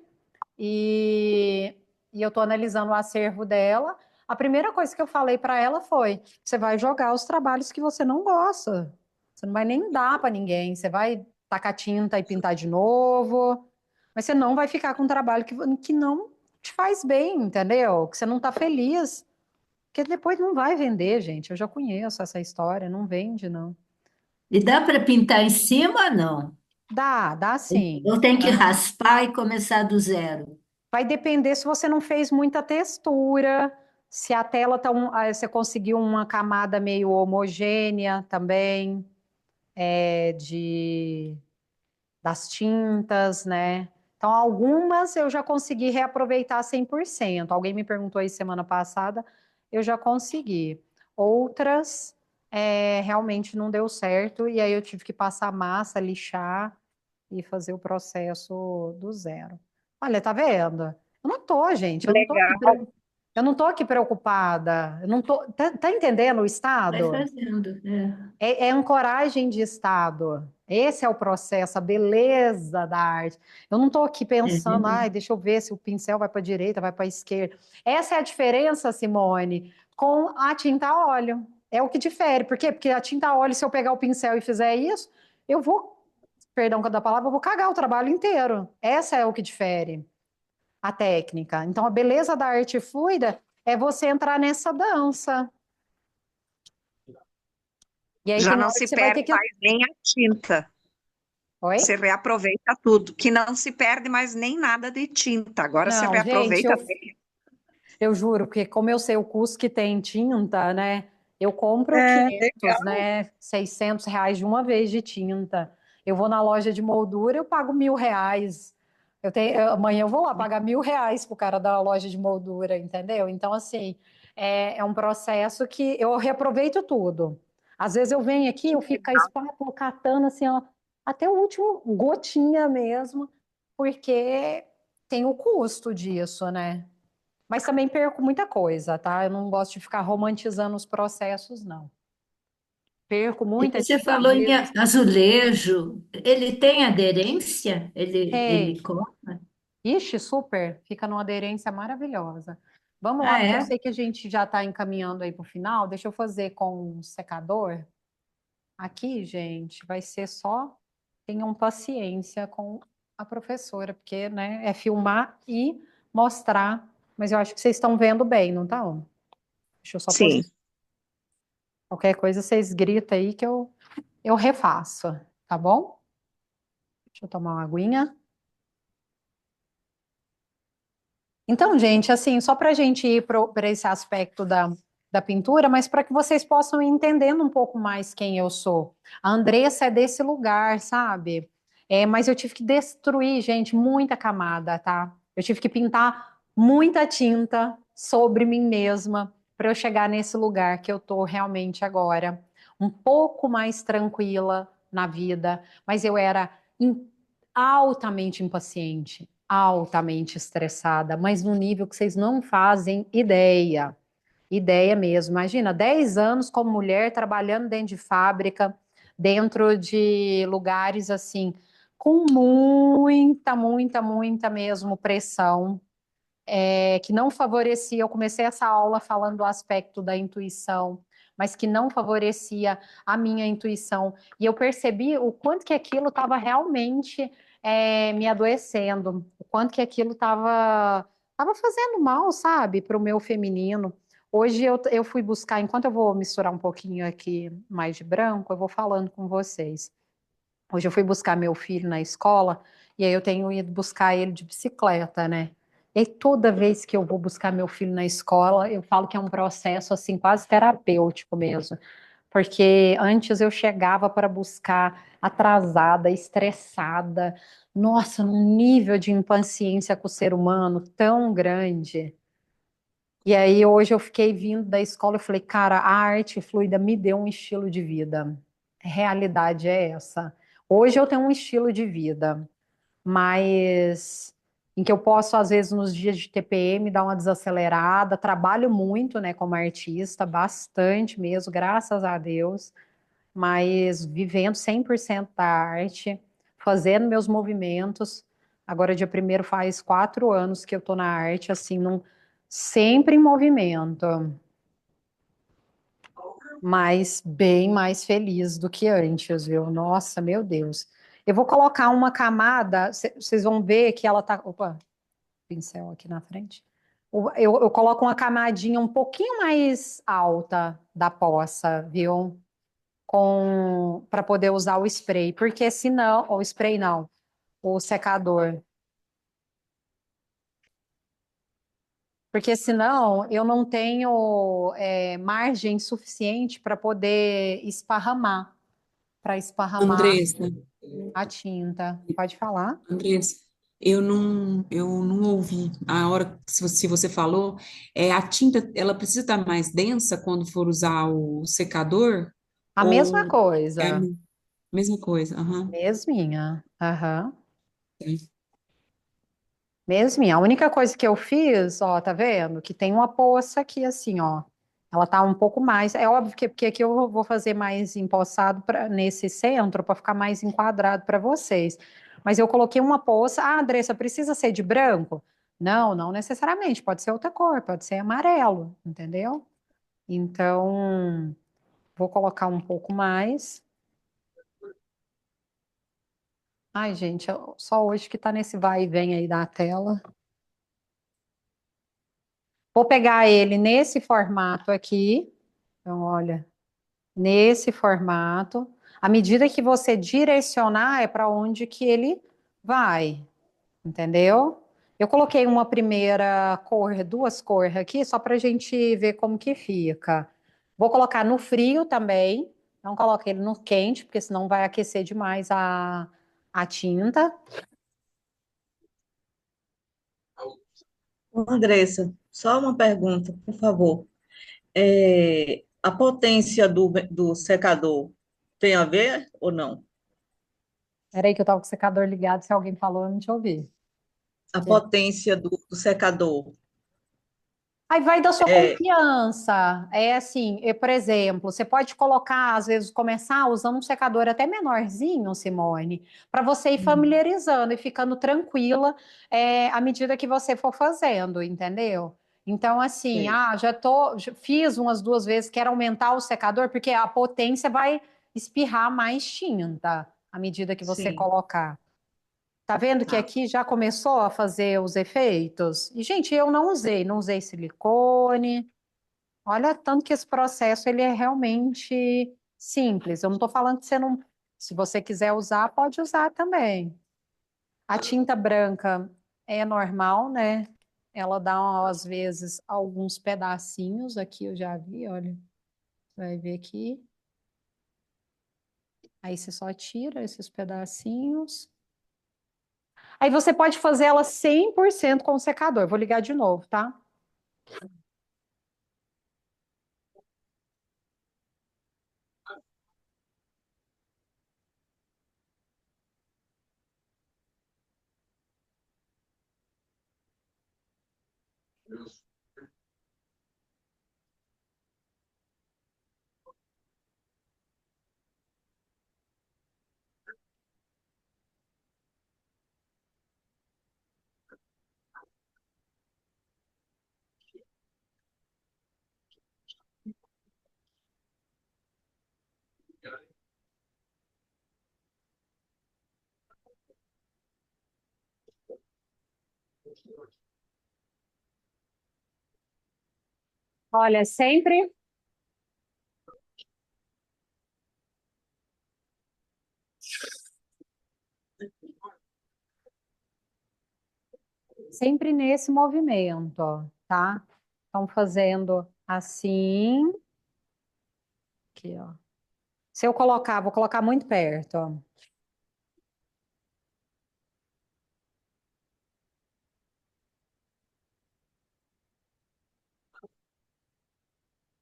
e, e eu estou analisando o acervo dela. A primeira coisa que eu falei para ela foi: você vai jogar os trabalhos que você não gosta. Você não vai nem dar para ninguém. Você vai tacar tinta e pintar de novo, mas você não vai ficar com um trabalho que não te faz bem, entendeu? Que você não está feliz. Porque depois não vai vender, gente. Eu já conheço essa história, não vende, não. E dá para pintar em cima, não? Dá sim. Eu tenho que raspar e começar do zero. Vai depender se você não fez muita textura, se a tela tá você conseguiu uma camada meio homogênea também, das tintas, né? Então, algumas eu já consegui reaproveitar 100%. Alguém me perguntou aí semana passada, eu já consegui. Outras, realmente não deu certo, e aí eu tive que passar massa, lixar e fazer o processo do zero. Olha, tá vendo? Eu não tô, gente, eu não tô aqui preocupada. Eu não tô, tá entendendo o Vai estado? fazendo. É ancoragem de estado. Esse é o processo, a beleza da arte. Eu não estou aqui pensando, deixa eu ver se o pincel vai para a direita, vai para a esquerda. Essa é a diferença, Simone, com a tinta a óleo. É o que difere. Por quê? Porque a tinta a óleo, se eu pegar o pincel e fizer isso, eu vou, perdão da palavra, eu vou cagar o trabalho inteiro. Essa é o que difere. a técnica. Então, a beleza da arte fluida é você entrar nessa dança. E aí Já tem não hora que se você vai ter perde que... mais nem a tinta. Oi? Você reaproveita tudo, que não se perde mais nem nada de tinta. Agora você Não, gente, reaproveita. eu juro, porque como eu sei o custo que tem em tinta, né? Eu compro É, 500, né? R$ 600 de uma vez de tinta. Eu vou na loja de moldura, eu pago R$ 1.000. Amanhã eu vou lá pagar R$ 1.000 pro cara da loja de moldura, entendeu? Então, assim, é um processo que eu reaproveito tudo. Às vezes eu venho aqui, eu fico com a espátula catando assim, ó, até o último gotinha mesmo, porque tem o custo disso, né? Mas também perco muita coisa, tá? Eu não gosto de ficar romantizando os processos, não. Perco E muita você tinta, às falou em vezes. azulejo, ele tem aderência? Ele Ei, corta? ixi, super, fica numa aderência maravilhosa. Vamos lá, Ah, porque eu é? sei que a gente já está encaminhando aí para o final. Deixa eu fazer com um secador. Aqui, gente, vai ser só. Tenham paciência com a professora, porque, né, é filmar e mostrar. Mas eu acho que vocês estão vendo bem, não estão? Deixa eu só Sim. posicionar. Qualquer coisa vocês gritam aí que eu refaço, tá bom? Deixa eu tomar uma aguinha. Então, gente, assim, só para a gente ir para esse aspecto da pintura, mas para que vocês possam ir entendendo um pouco mais quem eu sou. A Andressa é desse lugar, sabe? Mas eu tive que destruir, gente, muita camada, tá? Eu tive que pintar muita tinta sobre mim mesma para eu chegar nesse lugar que eu tô realmente agora. Um pouco mais tranquila na vida, mas eu era altamente impaciente, altamente estressada, mas num nível que vocês não fazem ideia. Ideia mesmo. Imagina, 10 anos como mulher trabalhando dentro de fábrica, dentro de lugares assim, com muita mesmo pressão, que não favorecia. Eu comecei essa aula falando do aspecto da intuição, mas que não favorecia a minha intuição. E eu percebi o quanto que aquilo estava realmente me adoecendo, o quanto que aquilo estava fazendo mal, sabe, para o meu feminino. Hoje eu fui buscar, enquanto eu vou misturar um pouquinho aqui mais de branco, eu vou falando com vocês. Hoje eu fui buscar meu filho na escola e aí eu tenho ido buscar ele de bicicleta, né? E aí, toda vez que eu vou buscar meu filho na escola, eu falo que é um processo assim quase terapêutico mesmo, porque antes eu chegava para buscar atrasada, estressada, nossa, num nível de impaciência com o ser humano tão grande. E aí hoje eu fiquei vindo da escola e falei, cara, a arte fluida me deu um estilo de vida. A realidade é essa. Hoje eu tenho um estilo de vida, mas em que eu posso, às vezes, nos dias de TPM, dar uma desacelerada. Trabalho muito, né, como artista, bastante mesmo, graças a Deus, mas vivendo 100% da arte, fazendo meus movimentos. Agora, dia primeiro faz 4 anos que eu tô na arte, assim, sempre em movimento, mas bem mais feliz do que antes, viu? Nossa, meu Deus. Eu vou colocar uma camada, vocês vão ver que ela tá. Opa, pincel aqui na frente. Eu coloco uma camadinha um pouquinho mais alta da poça, viu? Para poder usar o spray, porque senão, o spray não, o secador. Porque senão eu não tenho margem suficiente para poder esparramar, para esparramar Andressa, a tinta. Pode falar? Andressa, eu não ouvi a hora que se você falou, a tinta, ela precisa estar mais densa quando for usar o secador A mesma ou é a coisa. mesma coisa? Aham. Mesminha. Aham. Mesminha. A única coisa que eu fiz, ó, tá vendo? Que tem uma poça aqui assim, ó. Ela tá um pouco mais. É óbvio que porque aqui eu vou fazer mais empoçado nesse centro para ficar mais enquadrado para vocês. Mas eu coloquei uma poça. Ah, Andressa, precisa ser de branco? Não, não necessariamente. Pode ser outra cor, pode ser amarelo, entendeu? Então, vou colocar um pouco mais. Ai, gente, só hoje que tá nesse vai e vem aí da tela. Vou pegar ele nesse formato aqui. Então, olha, nesse formato. À medida que você direcionar, é para onde que ele vai, entendeu? Eu coloquei uma primeira cor, duas cores aqui, só para a gente ver como que fica. Vou colocar no frio também, não coloque ele no quente, porque senão vai aquecer demais a tinta. Andressa, só uma pergunta, por favor. A potência do secador tem a ver ou não? Peraí que eu tava com o secador ligado, se alguém falou, eu não te ouvi. A potência do secador. Aí vai da sua É, confiança. É assim, por exemplo, você pode colocar, às vezes, começar usando um secador até menorzinho, Simone, para você ir familiarizando e ficando tranquila, à medida que você for fazendo, entendeu? Então, assim, sei, já fiz umas duas vezes, quero aumentar o secador, porque a potência vai espirrar mais tinta à medida que você sim, colocar. Tá vendo que tá. aqui já começou a fazer os efeitos? E, gente, eu não usei silicone. Olha, tanto que esse processo ele é realmente simples. Eu não estou falando que você não, se você quiser usar, pode usar também. A tinta branca é normal, né? Ela dá, às vezes, alguns pedacinhos. Aqui eu já vi, olha. Você vai ver aqui. Aí você só tira esses pedacinhos. Aí você pode fazer ela 100% com o secador. Vou ligar de novo, tá? Olha, sempre nesse movimento, ó, tá? Estão fazendo assim, aqui, ó. Se eu colocar, vou colocar muito perto, ó.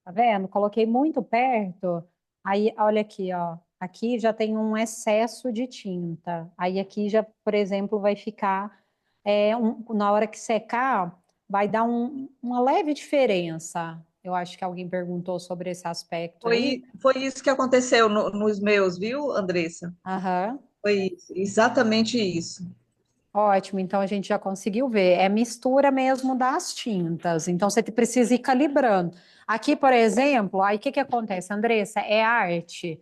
Tá vendo? Coloquei muito perto. Aí, olha aqui, ó. Aqui já tem um excesso de tinta. Aí aqui já, por exemplo, vai ficar na hora que secar, vai dar uma leve diferença. Eu acho que alguém perguntou sobre esse aspecto aí. Foi isso que aconteceu nos meus, viu, Andressa? Aham. Foi exatamente isso. Ótimo, então a gente já conseguiu ver. É mistura mesmo das tintas. Então você precisa ir calibrando. Aqui, por exemplo, aí o que que acontece, Andressa? É arte.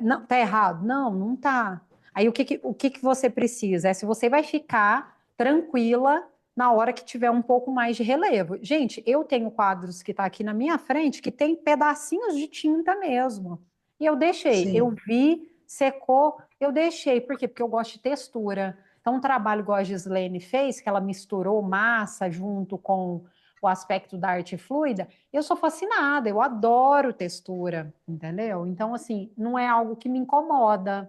Não, tá errado? Não, não tá. Aí o que que você precisa? É se você vai ficar tranquila na hora que tiver um pouco mais de relevo. Gente, eu tenho quadros que tá aqui na minha frente que tem pedacinhos de tinta mesmo. E eu deixei. Eu Sim, vi, secou, eu deixei. Por quê? Porque eu gosto de textura. Então, um trabalho igual a Gislene fez, que ela misturou massa junto com o aspecto da arte fluida, eu sou fascinada, eu adoro textura, entendeu? Então, assim, não é algo que me incomoda.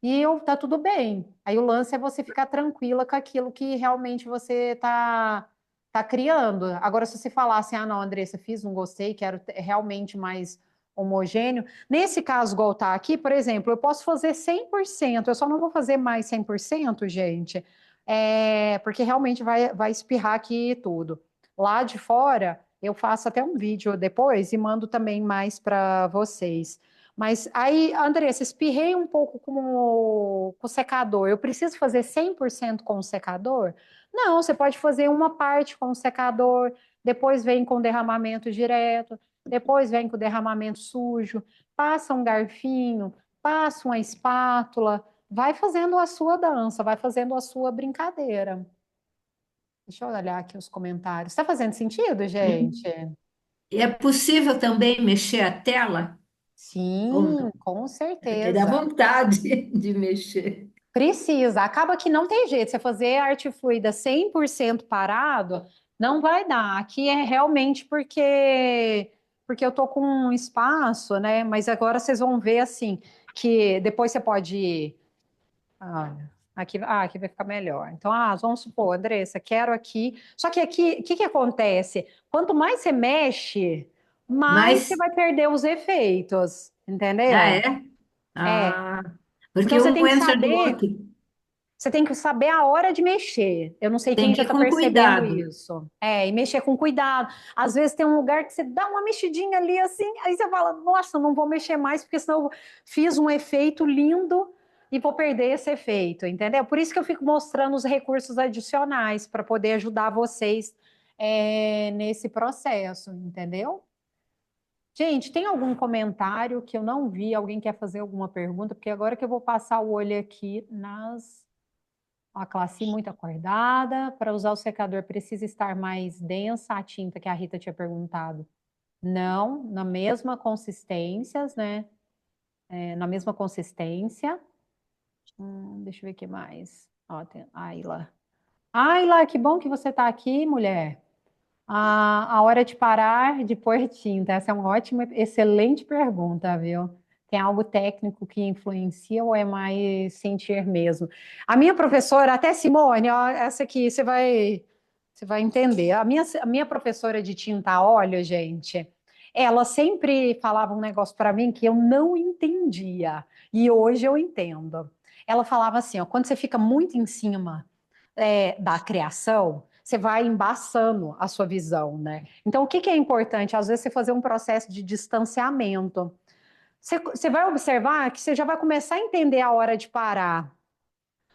E tá tudo bem. Aí o lance é você ficar tranquila com aquilo que realmente você tá criando. Agora, se você falar assim, não, Andressa, fiz, não gostei, quero realmente mais homogêneo. Nesse caso, igual tá aqui, por exemplo, eu posso fazer 100%, eu só não vou fazer mais 100%, gente, porque realmente vai espirrar aqui tudo. Lá de fora, eu faço até um vídeo depois e mando também mais para vocês. Mas aí, Andressa, espirrei um pouco com o secador. Eu preciso fazer 100% com o secador? Não, você pode fazer uma parte com o secador, depois vem com derramamento direto, depois vem com derramamento sujo, passa um garfinho, passa uma espátula, vai fazendo a sua dança, vai fazendo a sua brincadeira. Deixa eu olhar aqui os comentários. Está fazendo sentido, gente? É possível também mexer a tela? Ou Sim, não? com Porque dá certeza. vontade de mexer. Precisa. Acaba que não tem jeito. Você fazer arte fluida 100% parado, não vai dar. Aqui é realmente porque eu tô com um espaço, né? Mas agora vocês vão ver assim que depois você pode. Olha, aqui vai ficar melhor. Então, vamos supor, Andressa, quero aqui. Só que aqui, o que que acontece? Quanto mais você mexe, mais você Mas, vai perder os efeitos, ah, entendeu? é? É. Ah, porque Então você um tem que entra no saber. outro. Você tem que saber a hora de mexer. Eu não sei Tem quem que já ir está com percebendo cuidado. isso. E mexer com cuidado. Às vezes tem um lugar que você dá uma mexidinha ali assim, aí você fala, nossa, não vou mexer mais, porque senão eu fiz um efeito lindo e vou perder esse efeito, entendeu? Por isso que eu fico mostrando os recursos adicionais para poder ajudar vocês nesse processo, entendeu? Gente, tem algum comentário que eu não vi? Alguém quer fazer alguma pergunta? Porque agora que eu vou passar o olho aqui nas. A classe muito acordada. Para usar o secador precisa estar mais densa a tinta que a Rita tinha perguntado. Não, na mesma consistência, né? Na mesma consistência. Deixa eu ver o que mais. Ó, tem Ayla. Ayla, que bom que você está aqui, mulher. A hora de parar de pôr tinta. Essa é uma ótima, excelente pergunta, viu? Tem algo técnico que influencia ou é mais sentir mesmo? A minha professora, até Simone, ó, essa aqui você vai entender. A minha professora de tinta a óleo, gente, ela sempre falava um negócio para mim que eu não entendia. E hoje eu entendo. Ela falava assim, ó, quando você fica muito em cima da criação, você vai embaçando a sua visão, né? Então, o que que é importante? Às vezes, você fazer um processo de distanciamento. Você vai observar que você já vai começar a entender a hora de parar.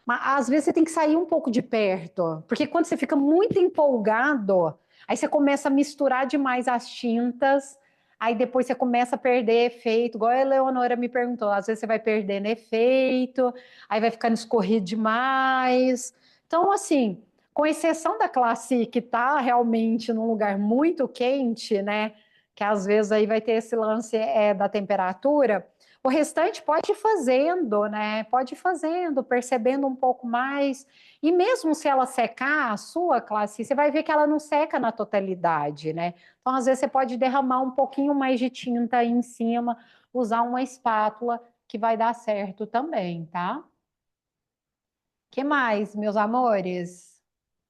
Mas, às vezes, você tem que sair um pouco de perto, porque quando você fica muito empolgado, aí você começa a misturar demais as tintas, aí depois você começa a perder efeito, igual a Eleonora me perguntou, às vezes você vai perdendo efeito, aí vai ficando escorrido demais. Então, assim, com exceção da classe que está realmente num lugar muito quente, né? Que às vezes aí vai ter esse lance da temperatura. O restante pode ir fazendo, né? Pode ir fazendo, percebendo um pouco mais. E mesmo se ela secar a sua classe, você vai ver que ela não seca na totalidade, né? Então, às vezes, você pode derramar um pouquinho mais de tinta aí em cima, usar uma espátula, que vai dar certo também, tá? Que mais, meus amores,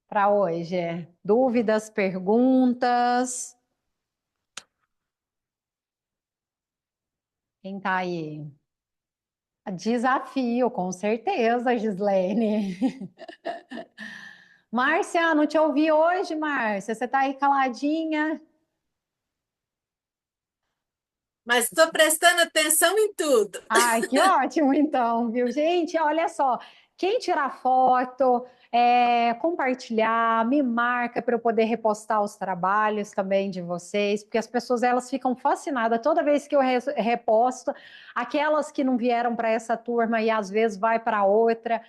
para hoje? Dúvidas, perguntas? Quem tá aí? Desafio, com certeza, Gislene. Márcia, não te ouvi hoje, Márcia. Você está aí caladinha? Mas estou prestando atenção em tudo. Ai, que ótimo, então, viu? Gente, olha só. Quem tirar foto, compartilhar, me marca para eu poder repostar os trabalhos também de vocês, porque as pessoas elas ficam fascinadas toda vez que eu reposto. Aquelas que não vieram para essa turma e às vezes vai para outra,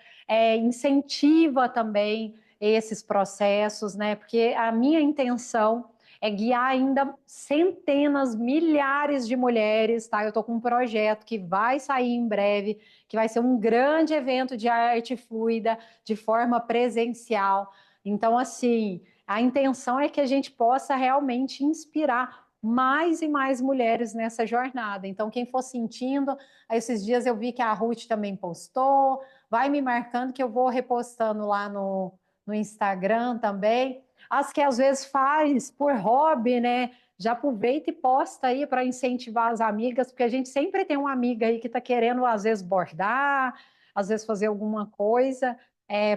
incentiva também esses processos, né? Porque a minha intenção é guiar ainda centenas, milhares de mulheres, tá? Eu estou com um projeto que vai sair em breve, que vai ser um grande evento de arte fluida, de forma presencial. Então, assim, a intenção é que a gente possa realmente inspirar mais e mais mulheres nessa jornada. Então, quem for sentindo, esses dias eu vi que a Ruth também postou, vai me marcando que eu vou repostando lá no Instagram também. As que às vezes faz por hobby, né? Já aproveita e posta aí para incentivar as amigas, porque a gente sempre tem uma amiga aí que está querendo, às vezes, bordar, às vezes fazer alguma coisa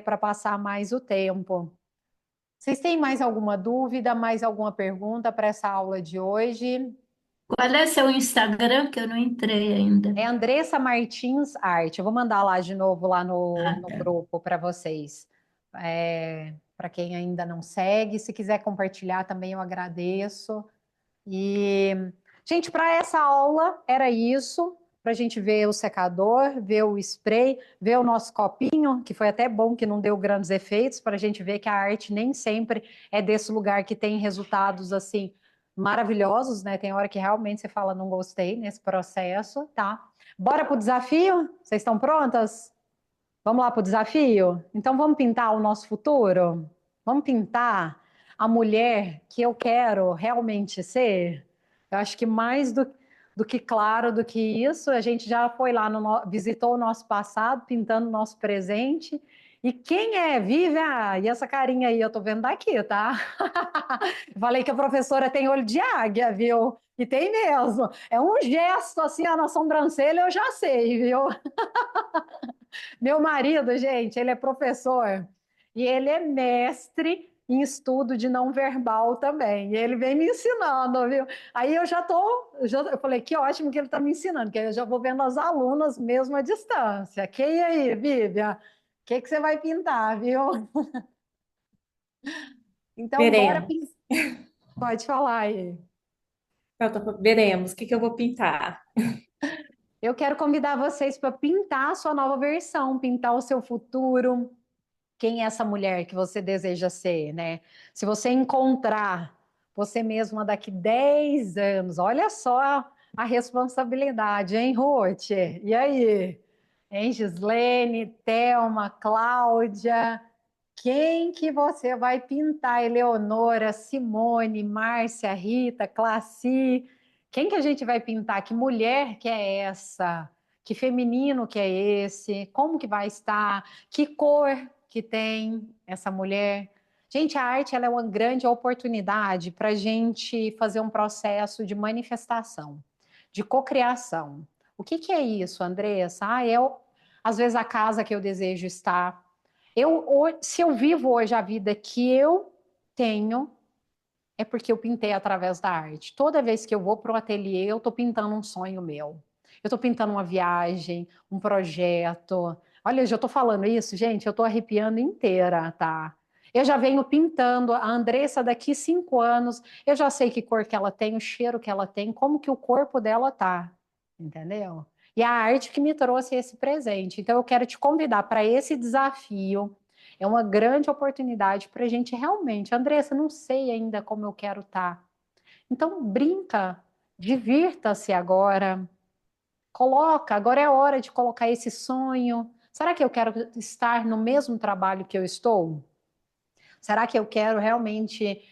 para passar mais o tempo. Vocês têm mais alguma dúvida, mais alguma pergunta para essa aula de hoje? Qual é seu Instagram que eu não entrei ainda? É Andressa Martins Arte. Eu vou mandar lá de novo lá no, Ah, no tá. grupo para vocês. Para quem ainda não segue, se quiser compartilhar também eu agradeço. E, gente, para essa aula era isso. para a gente ver o secador, ver o spray, ver o nosso copinho, que foi até bom que não deu grandes efeitos, para a gente ver que a arte nem sempre é desse lugar que tem resultados assim maravilhosos, né? Tem hora que realmente você fala, não gostei nesse processo, tá? Bora pro desafio? Vocês estão prontas? Vamos lá pro desafio? Então vamos pintar o nosso futuro? Vamos pintar a mulher que eu quero realmente ser? Eu acho que mais do que claro do que isso, a gente já foi lá, visitou o nosso passado, pintando o nosso presente. E quem é? Vive? Ah, e essa carinha aí, eu tô vendo daqui, tá? Falei que a professora tem olho de águia, viu? E tem mesmo. É um gesto assim, na sobrancelha, eu já sei, viu? Meu marido, gente, ele é professor e ele é mestre em estudo de não verbal também. E ele vem me ensinando, viu? Aí eu falei, que ótimo que ele está me ensinando, que eu já vou vendo as alunas mesmo à distância. Quem aí, Vivian? O que você vai pintar, viu? Então, bora Veremos. pintar. Pode falar aí. Veremos o que que eu vou pintar. Eu quero convidar vocês para pintar a sua nova versão, pintar o seu futuro. Quem é essa mulher que você deseja ser, né? Se você encontrar você mesma daqui 10 anos, olha só a responsabilidade, hein, Ruth? E aí? Hein, Gislene, Thelma, Cláudia? Quem que você vai pintar? Eleonora, Simone, Márcia, Rita, Classi? Quem que a gente vai pintar? Que mulher que é essa? Que feminino que é esse? Como que vai estar? Que cor que tem essa mulher? Gente, a arte ela é uma grande oportunidade para a gente fazer um processo de manifestação, de cocriação. O que que é isso, Andressa? Às vezes, a casa que eu desejo estar. Se eu vivo hoje a vida que eu tenho, é porque eu pintei através da arte. Toda vez que eu vou para o ateliê, eu estou pintando um sonho meu. Eu estou pintando uma viagem, um projeto. Olha, eu já estou falando isso, gente, eu estou arrepiando inteira, tá? Eu já venho pintando a Andressa daqui 5 anos, eu já sei que cor que ela tem, o cheiro que ela tem, como que o corpo dela tá, entendeu? E a arte que me trouxe esse presente. Então, eu quero te convidar para esse desafio. É uma grande oportunidade para a gente realmente. Andressa, não sei ainda como eu quero estar. Então, brinca, divirta-se agora. Coloca, agora é hora de colocar esse sonho. Será que eu quero estar no mesmo trabalho que eu estou? Será que eu quero realmente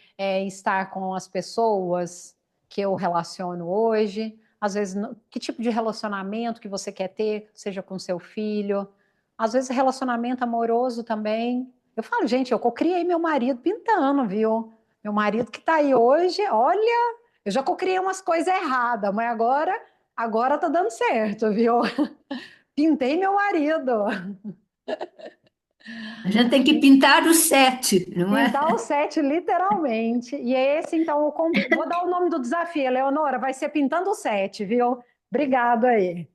estar com as pessoas que eu relaciono hoje? Às vezes, que tipo de relacionamento que você quer ter, seja com seu filho? Às vezes, relacionamento amoroso também. Eu falo, gente, eu cocriei meu marido pintando, viu? Meu marido que está aí hoje, olha, eu já cocriei umas coisas erradas, mas agora tá dando certo, viu? Pintei meu marido. A gente tem que pintar o sete, não é? Pintar o set, literalmente. E é esse, então, vou dar o nome do desafio, Eleonora, vai ser Pintando o Set, viu? Obrigado aí.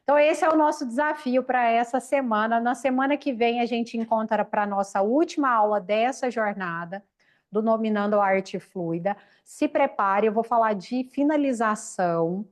Então, esse é o nosso desafio para essa semana. Na semana que vem, a gente encontra para a nossa última aula dessa jornada, do Nominando a Arte Fluida. Se prepare, eu vou falar de finalização.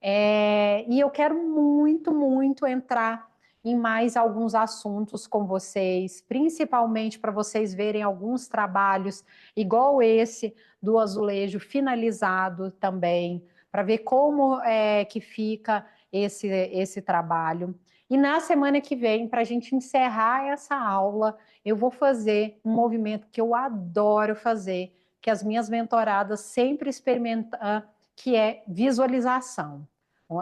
E eu quero muito, muito entrar em mais alguns assuntos com vocês, principalmente para vocês verem alguns trabalhos, igual esse do azulejo finalizado também, para ver como é que fica esse trabalho. E na semana que vem, para a gente encerrar essa aula, eu vou fazer um movimento que eu adoro fazer, que as minhas mentoradas sempre experimentam, que é visualização.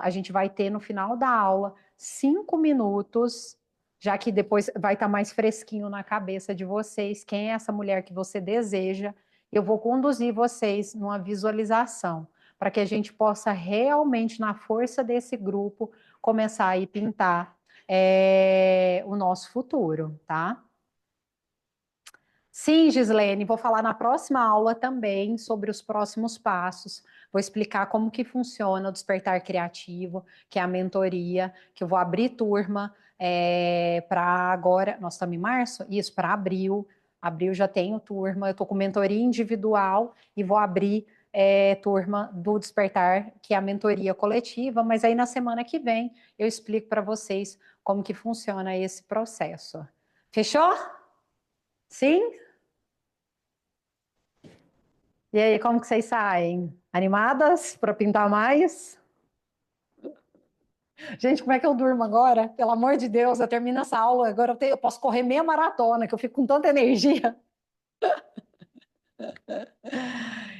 A gente vai ter no final da aula 5 minutos, já que depois vai estar mais fresquinho na cabeça de vocês, quem é essa mulher que você deseja. Eu vou conduzir vocês numa visualização, para que a gente possa realmente, na força desse grupo, começar a ir pintar o nosso futuro, tá? Sim, Gislene, vou falar na próxima aula também sobre os próximos passos. Vou explicar como que funciona o Despertar Criativo, que é a mentoria, que eu vou abrir turma para agora, nós estamos em março? Isso, para abril. Abril já tenho turma, eu estou com mentoria individual e vou abrir turma do Despertar, que é a mentoria coletiva, mas aí na semana que vem eu explico para vocês como que funciona esse processo. Fechou? Sim? E aí, como que vocês saem? Animadas para pintar mais? Gente, como é que eu durmo agora? Pelo amor de Deus, eu termino essa aula, agora eu posso correr meia maratona, que eu fico com tanta energia.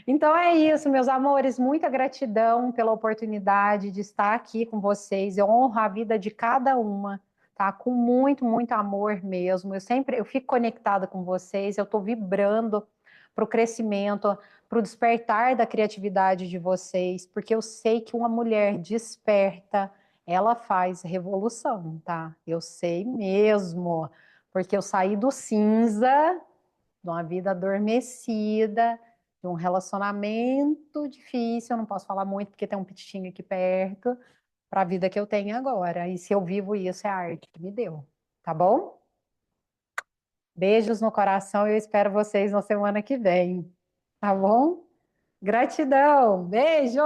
Então é isso, meus amores, muita gratidão pela oportunidade de estar aqui com vocês. Eu honro a vida de cada uma, tá? Com muito, muito amor mesmo. Eu fico conectada com vocês, eu estou vibrando para o crescimento, para o despertar da criatividade de vocês, porque eu sei que uma mulher desperta, ela faz revolução, tá? Eu sei mesmo, porque eu saí do cinza, de uma vida adormecida, de um relacionamento difícil, eu não posso falar muito porque tem um pititinho aqui perto, para a vida que eu tenho agora. E se eu vivo isso, é a arte que me deu, tá bom? Beijos no coração e eu espero vocês na semana que vem, tá bom? Gratidão, beijo!